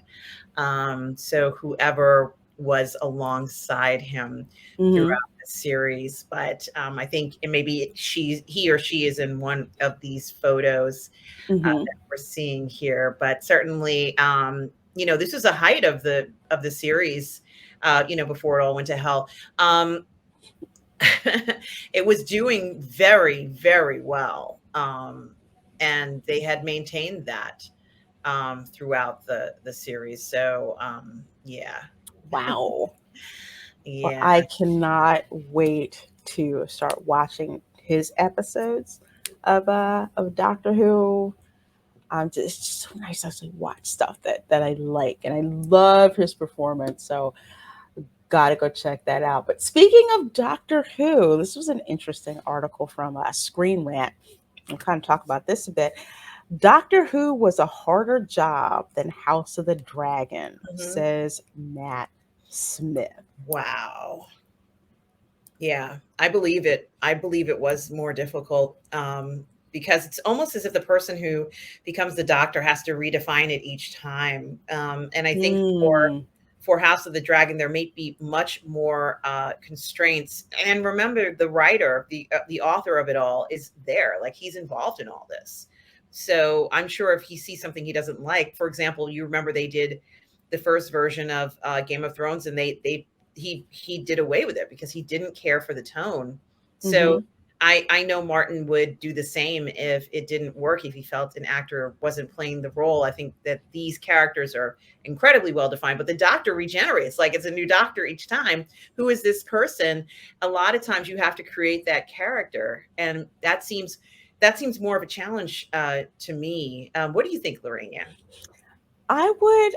So whoever was alongside him throughout Mm-hmm. the series, but I think maybe he or she is in one of these photos Mm-hmm. that we're seeing here. But certainly, this was a height of the series, before it all went to hell. It was doing very, very well. And they had maintained that throughout the series. So yeah, Wow. Well, yeah. I cannot wait to start watching his episodes of Doctor Who. It's just so nice to actually watch stuff that I like, and I love his performance. So gotta go check that out. But speaking of Doctor Who, this was an interesting article from Screen Rant. We'll kind of talk about this a bit. Doctor Who was a harder job than House of the Dragon, Mhm. says Matt Smith. Wow. Yeah, I believe it. I believe it was more difficult, because it's almost as if the person who becomes the doctor has to redefine it each time. And I think Mm, for House of the Dragon, there may be much more constraints. And remember, the writer, the author of it all, is there. Like, he's involved in all this. So I'm sure if he sees something he doesn't like, for example, you remember they did the first version of Game of Thrones, and he did away with it because he didn't care for the tone. So hmm I know Martin would do the same if it didn't work, if he felt an actor wasn't playing the role. I think that these characters are incredibly well defined, but the doctor regenerates. Like, it's a new doctor each time. Who is this person? A lot of times you have to create that character, and that seems more of a challenge to me. What do you think, Lorraine? I would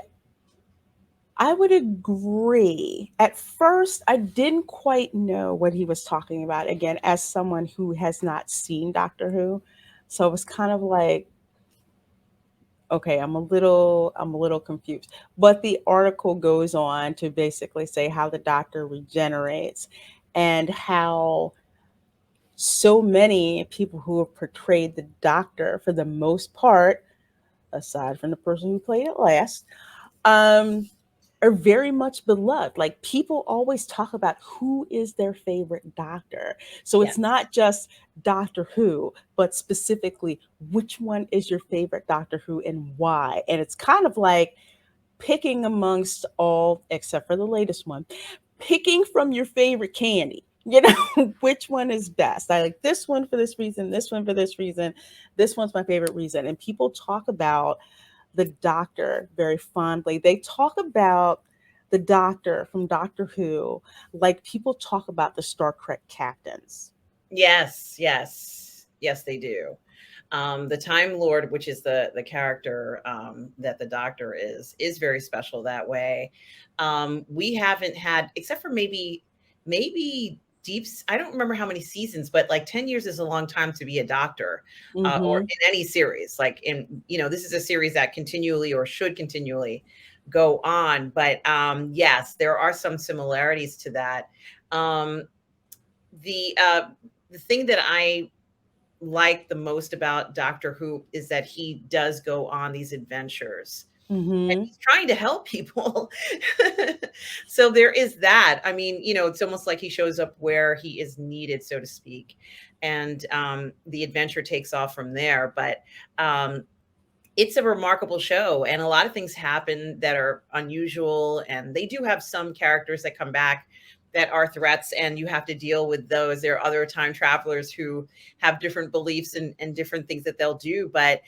I would agree. At first, I didn't quite know what he was talking about. Again, as someone who has not seen Doctor Who, so it was kind of like, okay, I'm a little confused. But the article goes on to basically say how the Doctor regenerates and how so many people who have portrayed the Doctor, for the most part, aside from the person who played it last, um, are very much beloved. Like, people always talk about who is their favorite doctor. So Yeah. it's not just Doctor Who, but specifically which one is your favorite Doctor Who and why. And it's kind of like picking amongst all, except for the latest one, picking from your favorite candy. You know, which one is best? I like this one for this reason, this one for this reason, this one's my favorite reason. And people talk about the doctor very fondly. They talk about the doctor from Doctor Who like people talk about the Star Trek captains. Yes, yes, yes, they do. The Time Lord, which is the character that the Doctor is very special that way. We haven't had, except for maybe I don't remember how many seasons, but like 10 years is a long time to be a Doctor, or Mm-hmm. in any series. Like, this is a series that continually or should continually go on. But yes, there are some similarities to that. Um, the thing that I like the most about Doctor Who is that he does go on these adventures, and Mm-hmm. he's trying to help people. So there is that. I mean, it's almost like he shows up where he is needed, so to speak, and the adventure takes off from there. But it's a remarkable show, and a lot of things happen that are unusual, and they do have some characters that come back that are threats, and you have to deal with those. There are other time travelers who have different beliefs and different things that they'll do, but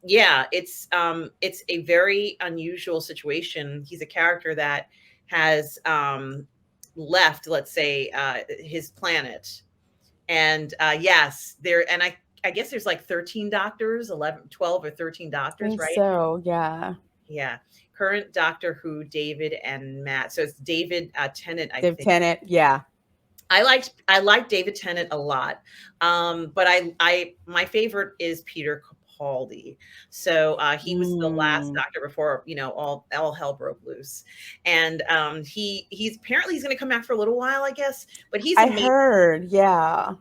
yeah, it's a very unusual situation. He's a character that has left, let's say, his planet, and yes, I guess there's like 13 doctors, 11, 12 or 13 I doctors, think right? so, yeah. Yeah. Current Doctor Who, David and Matt. So it's David Tennant, I David think. Tennant, yeah. I liked David Tennant a lot. But I my favorite is Peter Capaldi. So he was the last Mm. doctor before, all hell broke loose. And he's apparently he's gonna come back for a little while, I guess. But he's I amazing. heard, yeah.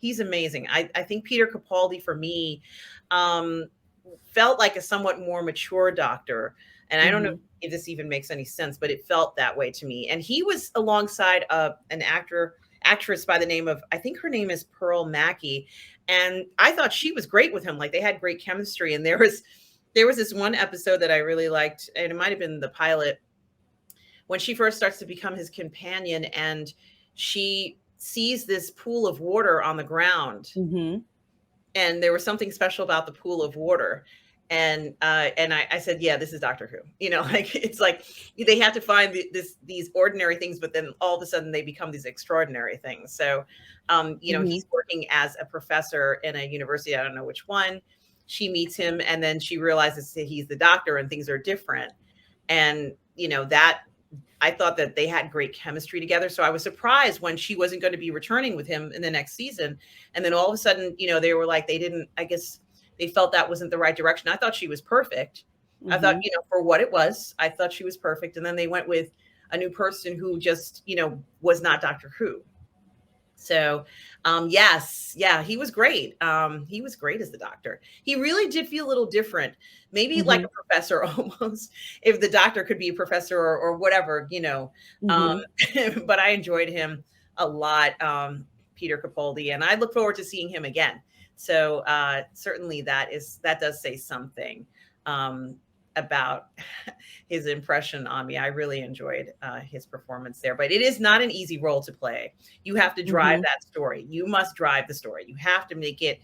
He's amazing. I think Peter Capaldi for me um, felt like a somewhat more mature doctor. And I don't know Mm-hmm. if this even makes any sense, but it felt that way to me. And he was alongside an actress by the name of, I think her name is Pearl Mackey. And I thought she was great with him. Like, they had great chemistry. And there was this one episode that I really liked, and it might have been the pilot, when she first starts to become his companion, and she sees this pool of water on the ground, Mm-hmm. and there was something special about the pool of water, And I said, yeah, this is Doctor Who. Like it's like they have to find these ordinary things, but then all of a sudden they become these extraordinary things. So, Mhm. he's working as a professor in a university. I don't know which one. She meets him, and then she realizes that he's the doctor, and things are different. And that I thought that they had great chemistry together. So I was surprised when she wasn't going to be returning with him in the next season. And then all of a sudden, they were like, they didn't, I guess they felt that wasn't the right direction. I thought she was perfect. I thought, Mhm. for what it was, I thought she was perfect. And then they went with a new person who just, was not Doctor Who. So, yes, yeah, he was great. He was great as the doctor. He really did feel a little different, maybe like Mhm. a professor almost, if the doctor could be a professor or whatever, Um, Mhm. but I enjoyed him a lot, Peter Capaldi, and I look forward to seeing him again. So, certainly that does say something, about his impression on me. I really enjoyed, his performance there, but it is not an easy role to play. You have to drive Mhm. that story. You must drive the story. You have to make it,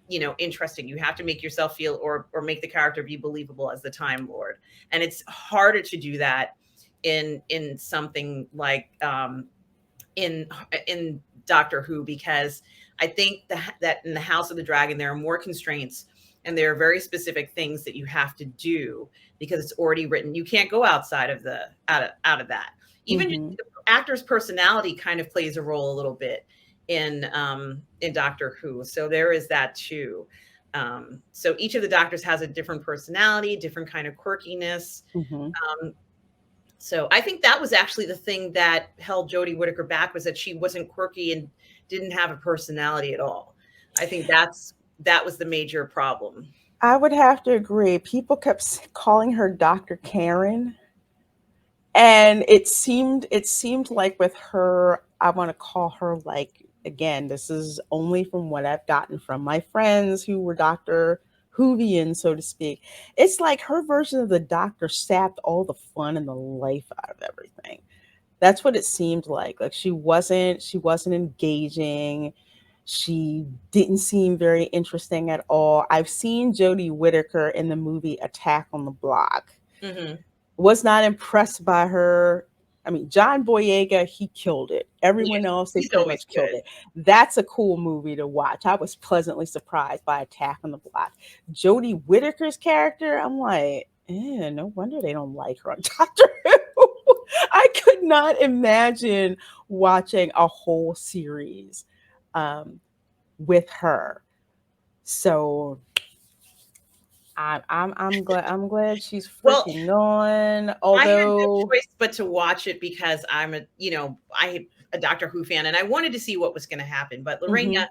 interesting. You have to make yourself feel or make the character be believable as the Time Lord. And it's harder to do that in something like in in Doctor Who, because I think that in the House of the Dragon there are more constraints, and there are very specific things that you have to do because it's already written. You can't go outside of the out of that. Even just Mhm. the actor's personality kind of plays a role a little bit in Doctor Who. So there is that too. So each of the doctors has a different personality, different kind of quirkiness. Mhm. Um, so I think that was actually the thing that held Jodie Whittaker back, was that she wasn't quirky and didn't have a personality at all. I think that was the major problem. I would have to agree. People kept calling her Dr. Karen, and it seemed like with her, I want to call her, like, again, this is only from what I've gotten from my friends who were Dr. Whovian, so to speak. It's like her version of the doctor sapped all the fun and the life out of everything. That's what it seemed like. Like she wasn't engaging. She didn't seem very interesting at all. I've seen Jodie Whittaker in the movie Attack on the Block. Hmm. Was not impressed by her. I mean, John Boyega, he killed it. Yeah, Everyone else, they he's pretty always much killed good. it. That's a cool movie to watch. I was pleasantly surprised by Attack on the Block. Jodie Whittaker's character, I'm like, no wonder they don't like her on Doctor Who. I could not imagine watching a whole series um, with her. So I'm glad she's Well, freaking gone. I had no Although, choice but to watch it because I a Doctor Who fan, and I wanted to see what was going to happen. But Lorena, mhm,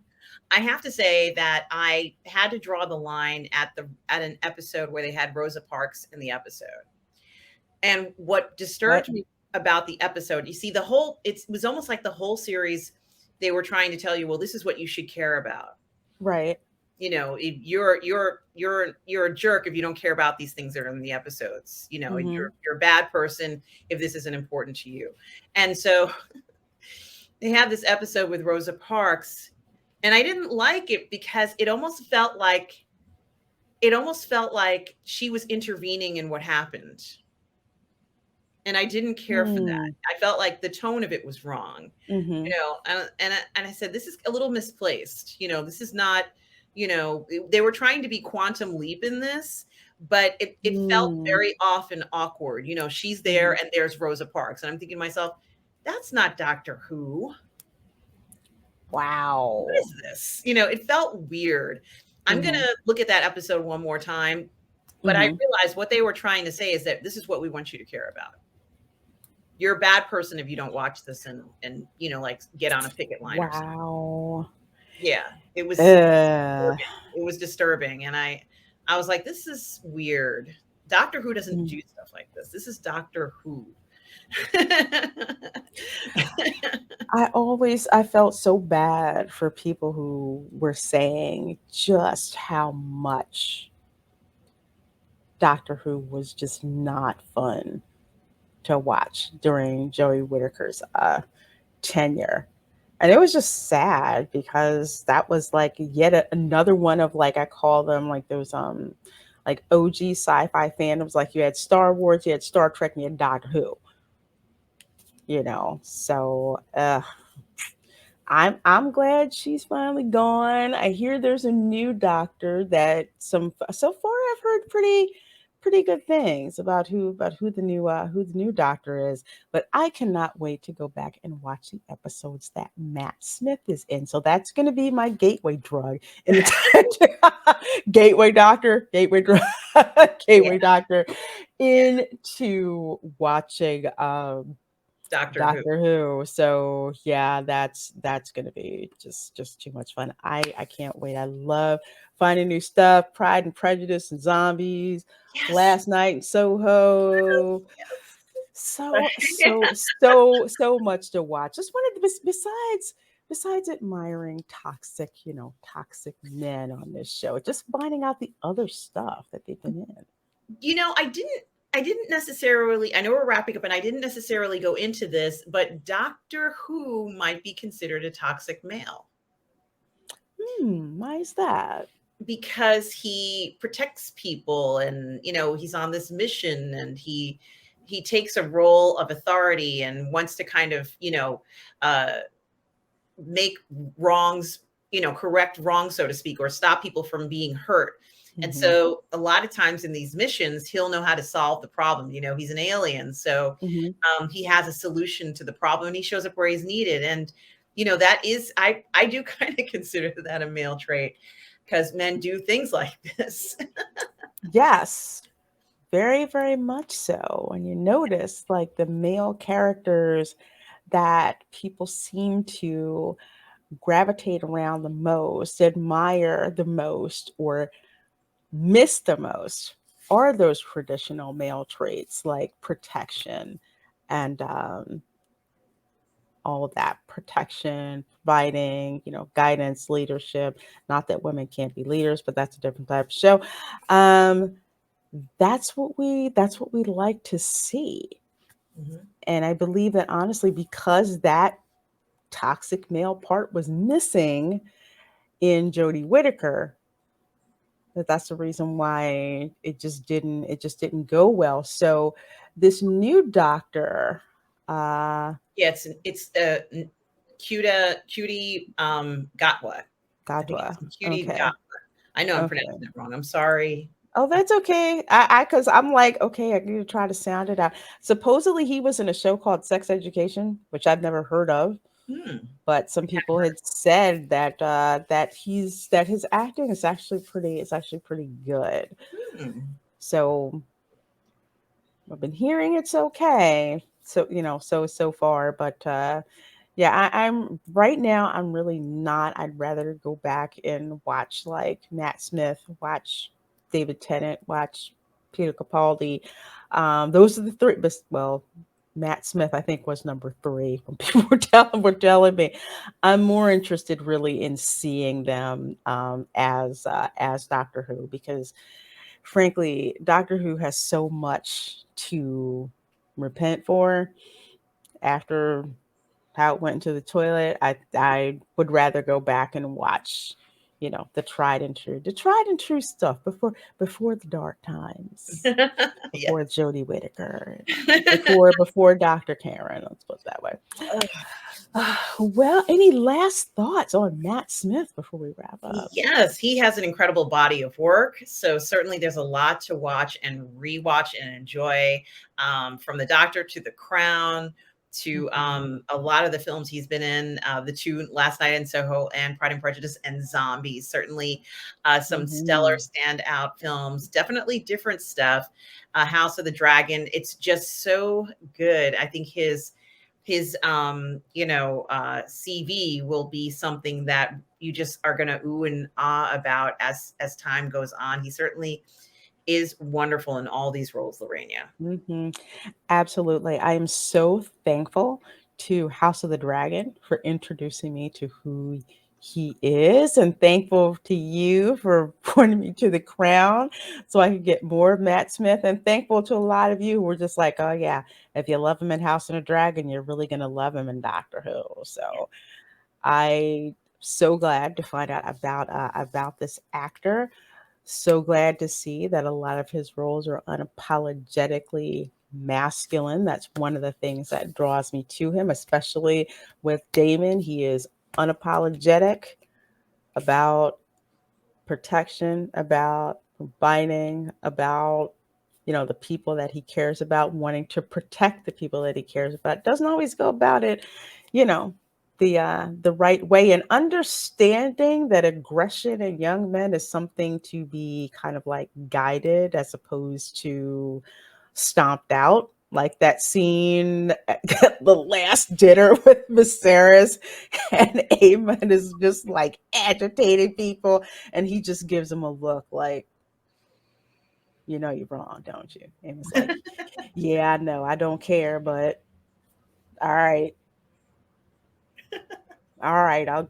I have to say that I had to draw the line at an episode where they had Rosa Parks in the episode. And what what? disturbed me about the episode, you see, it was almost like the whole series, they were trying to tell you, well, this is what you should care about. Right. You're a jerk if you don't care about these things that are in the episodes. Mhm. You're a bad person if this isn't important to you. And so they have this episode with Rosa Parks, and I didn't like it because it almost felt like she was intervening in what happened. And I didn't care for that. Mm. I felt like the tone of it was wrong, Mhm. and I said, this is a little misplaced. This is not, they were trying to be quantum leap in this, but it felt Mm. very off and awkward. She's there Mhm. and there's Rosa Parks, and I'm thinking to myself, that's not Doctor Who. What Wow. is this? It felt weird. I'm gonna Mhm. look at that episode one more time, but I Mhm. realized what they were trying to say is that this is what we want you to care about. You're a bad person if you don't watch this and like get on a picket line or something. Wow. Yeah, Uh, it was disturbing, and I was like, this is weird. Doctor Who doesn't mm. do stuff like this. This is Doctor Who. I felt so bad for people who were saying just how much Doctor Who was just not fun to watch during Joey Whitaker's tenure. And it was just sad because that was like yet another one of, like, I call them like those like OG sci-fi fandoms. Like you had Star Wars, you had Star Trek, and you had Doctor Who. So I'm glad she's finally gone. I hear there's a new doctor that so far I've heard pretty good things about who the new doctor is. But I cannot wait to go back and watch the episodes that Matt Smith is in. So that's going to be my gateway drug in the gateway drug, Yeah, gateway doctor into watching Doctor Who. Doctor Who. So yeah, that's gonna be just too much fun. I can't wait. I love finding new stuff. Pride and Prejudice and Zombies. Yes. Last Night in Soho. So so Yes. so much to watch. Just wanted to besides admiring toxic men on this show, just finding out the other stuff that they've been in. I didn't necessarily, I know we're wrapping up and I didn't necessarily go into this, but Doctor Who might be considered a toxic male Why is that? because he protects people and he's on this mission and he takes a role of authority and wants to kind of uh make wrongs, correct wrongs, so to speak, or stop people from being hurt. And Hmm. so a lot of times in these missions, he'll know how to solve the problem. He's an alien. So Hmm. he has a solution to the problem and he shows up where he's needed. And, that is, I do kind of consider that a male trait because men do things like this. Yes, very, very much so. And you notice like the male characters that people seem to gravitate around the most, admire the most, or miss the most are those traditional male traits like protection and all of that protection, providing, guidance, leadership. Not that women can't be leaders, but that's a different type of show. Um, that's what we like to see. Mhm. And I believe that honestly, because that toxic male part was missing in Jodie Whittaker, that's the reason why it just didn't go well. So this new doctor, uh, Yeah, it's cutie Gatwa. I think Gatwa. it's cutie Okay. Gatwa. I know I'm Okay. pronouncing it wrong. I'm sorry. Oh, that's okay. Because I'm like, okay, I need to try to sound it out. Supposedly, he was in a show called Sex Education, which I've never heard of, Hmm. but some people had said that his acting is actually pretty good. Hmm. So I've been hearing it's okay. So far, but yeah, I'm right now. I'm really not. I'd rather go back and watch like Matt Smith, watch David Tennant, watch Peter Capaldi. Those are the three. Well, Matt Smith, I think, was number three when people were telling me. I'm more interested really in seeing them as Doctor Who because frankly, Doctor Who has so much to repent for after how it went into the toilet. I would rather go back and watch, the tried and true stuff before the dark times, Yeah. before Jodie Whittaker, before Dr. Karen. Let's put it that way. Well, any last thoughts on Matt Smith before we wrap up? Yes, he has an incredible body of work. So certainly there's a lot to watch and rewatch and enjoy, from The Doctor to The Crown to Mhm. a lot of the films he's been in, the two Last Night in Soho and Pride and Prejudice and Zombies. Certainly some stellar Mhm. standout films, definitely different stuff. House of the Dragon. It's just so good. I think his CV will be something that you just are going to ooh and ah about as time goes on. He certainly is wonderful in all these roles, Lorena. Mhm. Absolutely. I am so thankful to House of the Dragon for introducing me to who he is, and thankful to you for pointing me to the crown so I could get more of Matt Smith. And thankful to a lot of you who were just like, oh, yeah, if you love him in House of the Dragon, you're really going to love him in Doctor Who. So I so glad to find out about this actor. So glad to see that a lot of his roles are unapologetically masculine. That's one of the things that draws me to him, especially with Damon. He is unapologetic about protection, about providing, about the people that he cares about, wanting to protect the people that he cares about. Doesn't always go about it, you know, the right way, and understanding that aggression in young men is something to be kind of like guided as opposed to stomped out. Like that scene at the last dinner with Viserys, and Aemon is just like agitating people, and he just gives him a look like, you know, you're wrong, don't you? And it's like, yeah, I know, I don't care, but all right, all right, I'll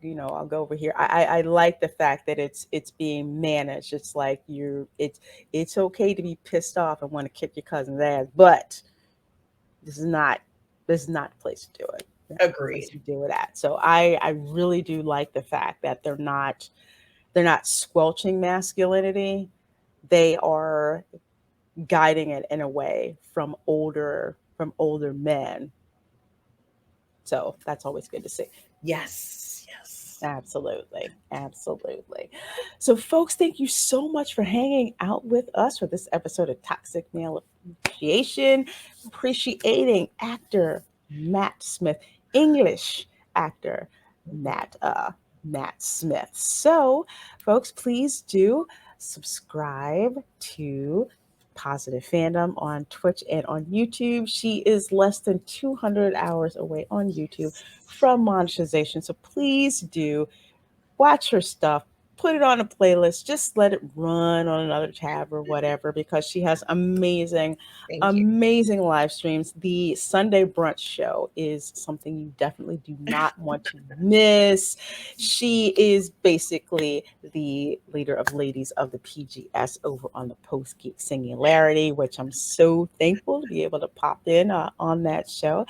go over here. I like the fact that it's being managed. It's like it's okay to be pissed off and want to kick your cousin's ass, but this is not this is not the place to do it. That's not the place Agreed. to do it at. So I really do like the fact that they're not squelching masculinity. They are guiding it in a way from older men. So that's always good to see. Yes, yes. Absolutely. Absolutely. So, folks, thank you so much for hanging out with us for this episode of Toxic Male Appreciation, appreciating actor Matt Smith, English actor Matt Smith. So, folks, please do subscribe to Positive Fandom on Twitch and on YouTube. She is less than 200 hours away on YouTube from monetization. So please do watch her stuff, put it on a playlist, just let it run on another tab or whatever, because she has amazing, Thank you. amazing live streams. The Sunday brunch show is something you definitely do not want to miss. She is basically the leader of Ladies of the PGS over on the Post Geek Singularity, which I'm so thankful to be able to pop in on that show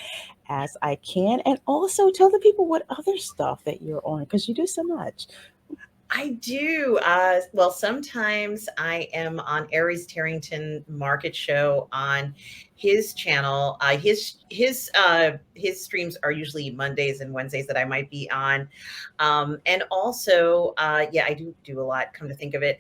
as I can, and also tell the people what other stuff that you're on, because you do so much. I do. Well, sometimes I am on Aries Tarrington Market Show on his channel. His streams are usually Mondays and Wednesdays that I might be on, and also, yeah, I do a lot. Come to think of it,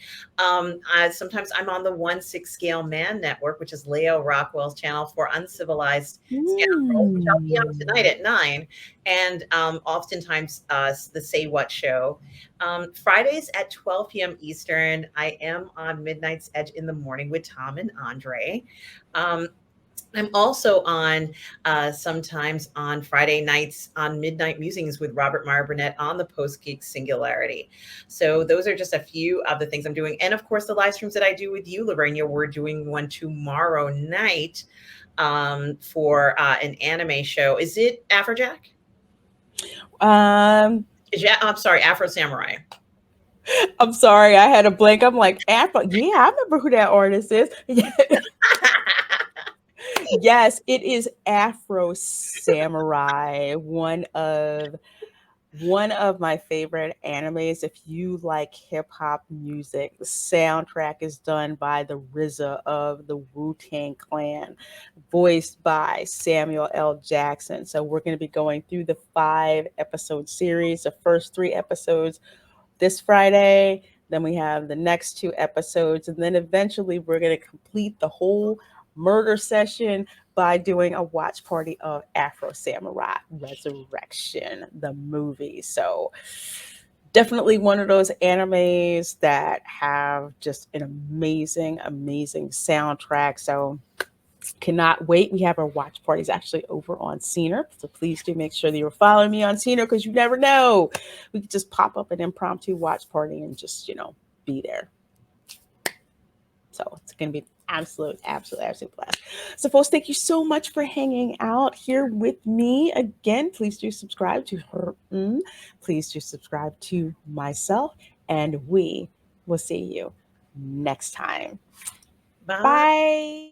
sometimes I'm on the 1/6 Scale Man Network, which is Leo Rockwell's channel for Uncivilized Scoundrels, which I'll be on tonight Mm. at 9, and oftentimes the Say What Show. Fridays at 12 p.m. Eastern, I am on Midnight's Edge in the Morning with Tom and Andre. Um, I'm also on sometimes on Friday nights on Midnight Musings with Robert Meyer Burnett on the Post Geek Singularity. So those are just a few of the things I'm doing. And of course, the live streams that I do with you, Lorena, we're doing one tomorrow night for an anime show. Is it Afrojack? Um, I'm sorry, Afro Samurai. I'm sorry, I had a blank. I'm like, Afro. Yeah, I remember who that artist is. Yes, it is Afro Samurai, one of my favorite animes. If you like hip hop music, the soundtrack is done by the RZA of the Wu-Tang Clan, voiced by Samuel L. Jackson. So we're going to be going through the 5-episode series. The first 3 episodes this Friday. Then we have the next 2 episodes. And then eventually we're going to complete the whole murder session by doing a watch party of Afro Samurai Resurrection, the movie. So definitely one of those animes that have just an amazing, amazing soundtrack. So cannot wait. We have our watch parties actually over on Scener. So please do make sure that you're following me on Scener, because you never know. We could just pop up an impromptu watch party and just, be there. So it's going to be absolute, absolute, absolute blast. So, folks, thank you so much for hanging out here with me again. Please do subscribe to her. Please do subscribe to myself, and we will see you next time. Bye. Bye.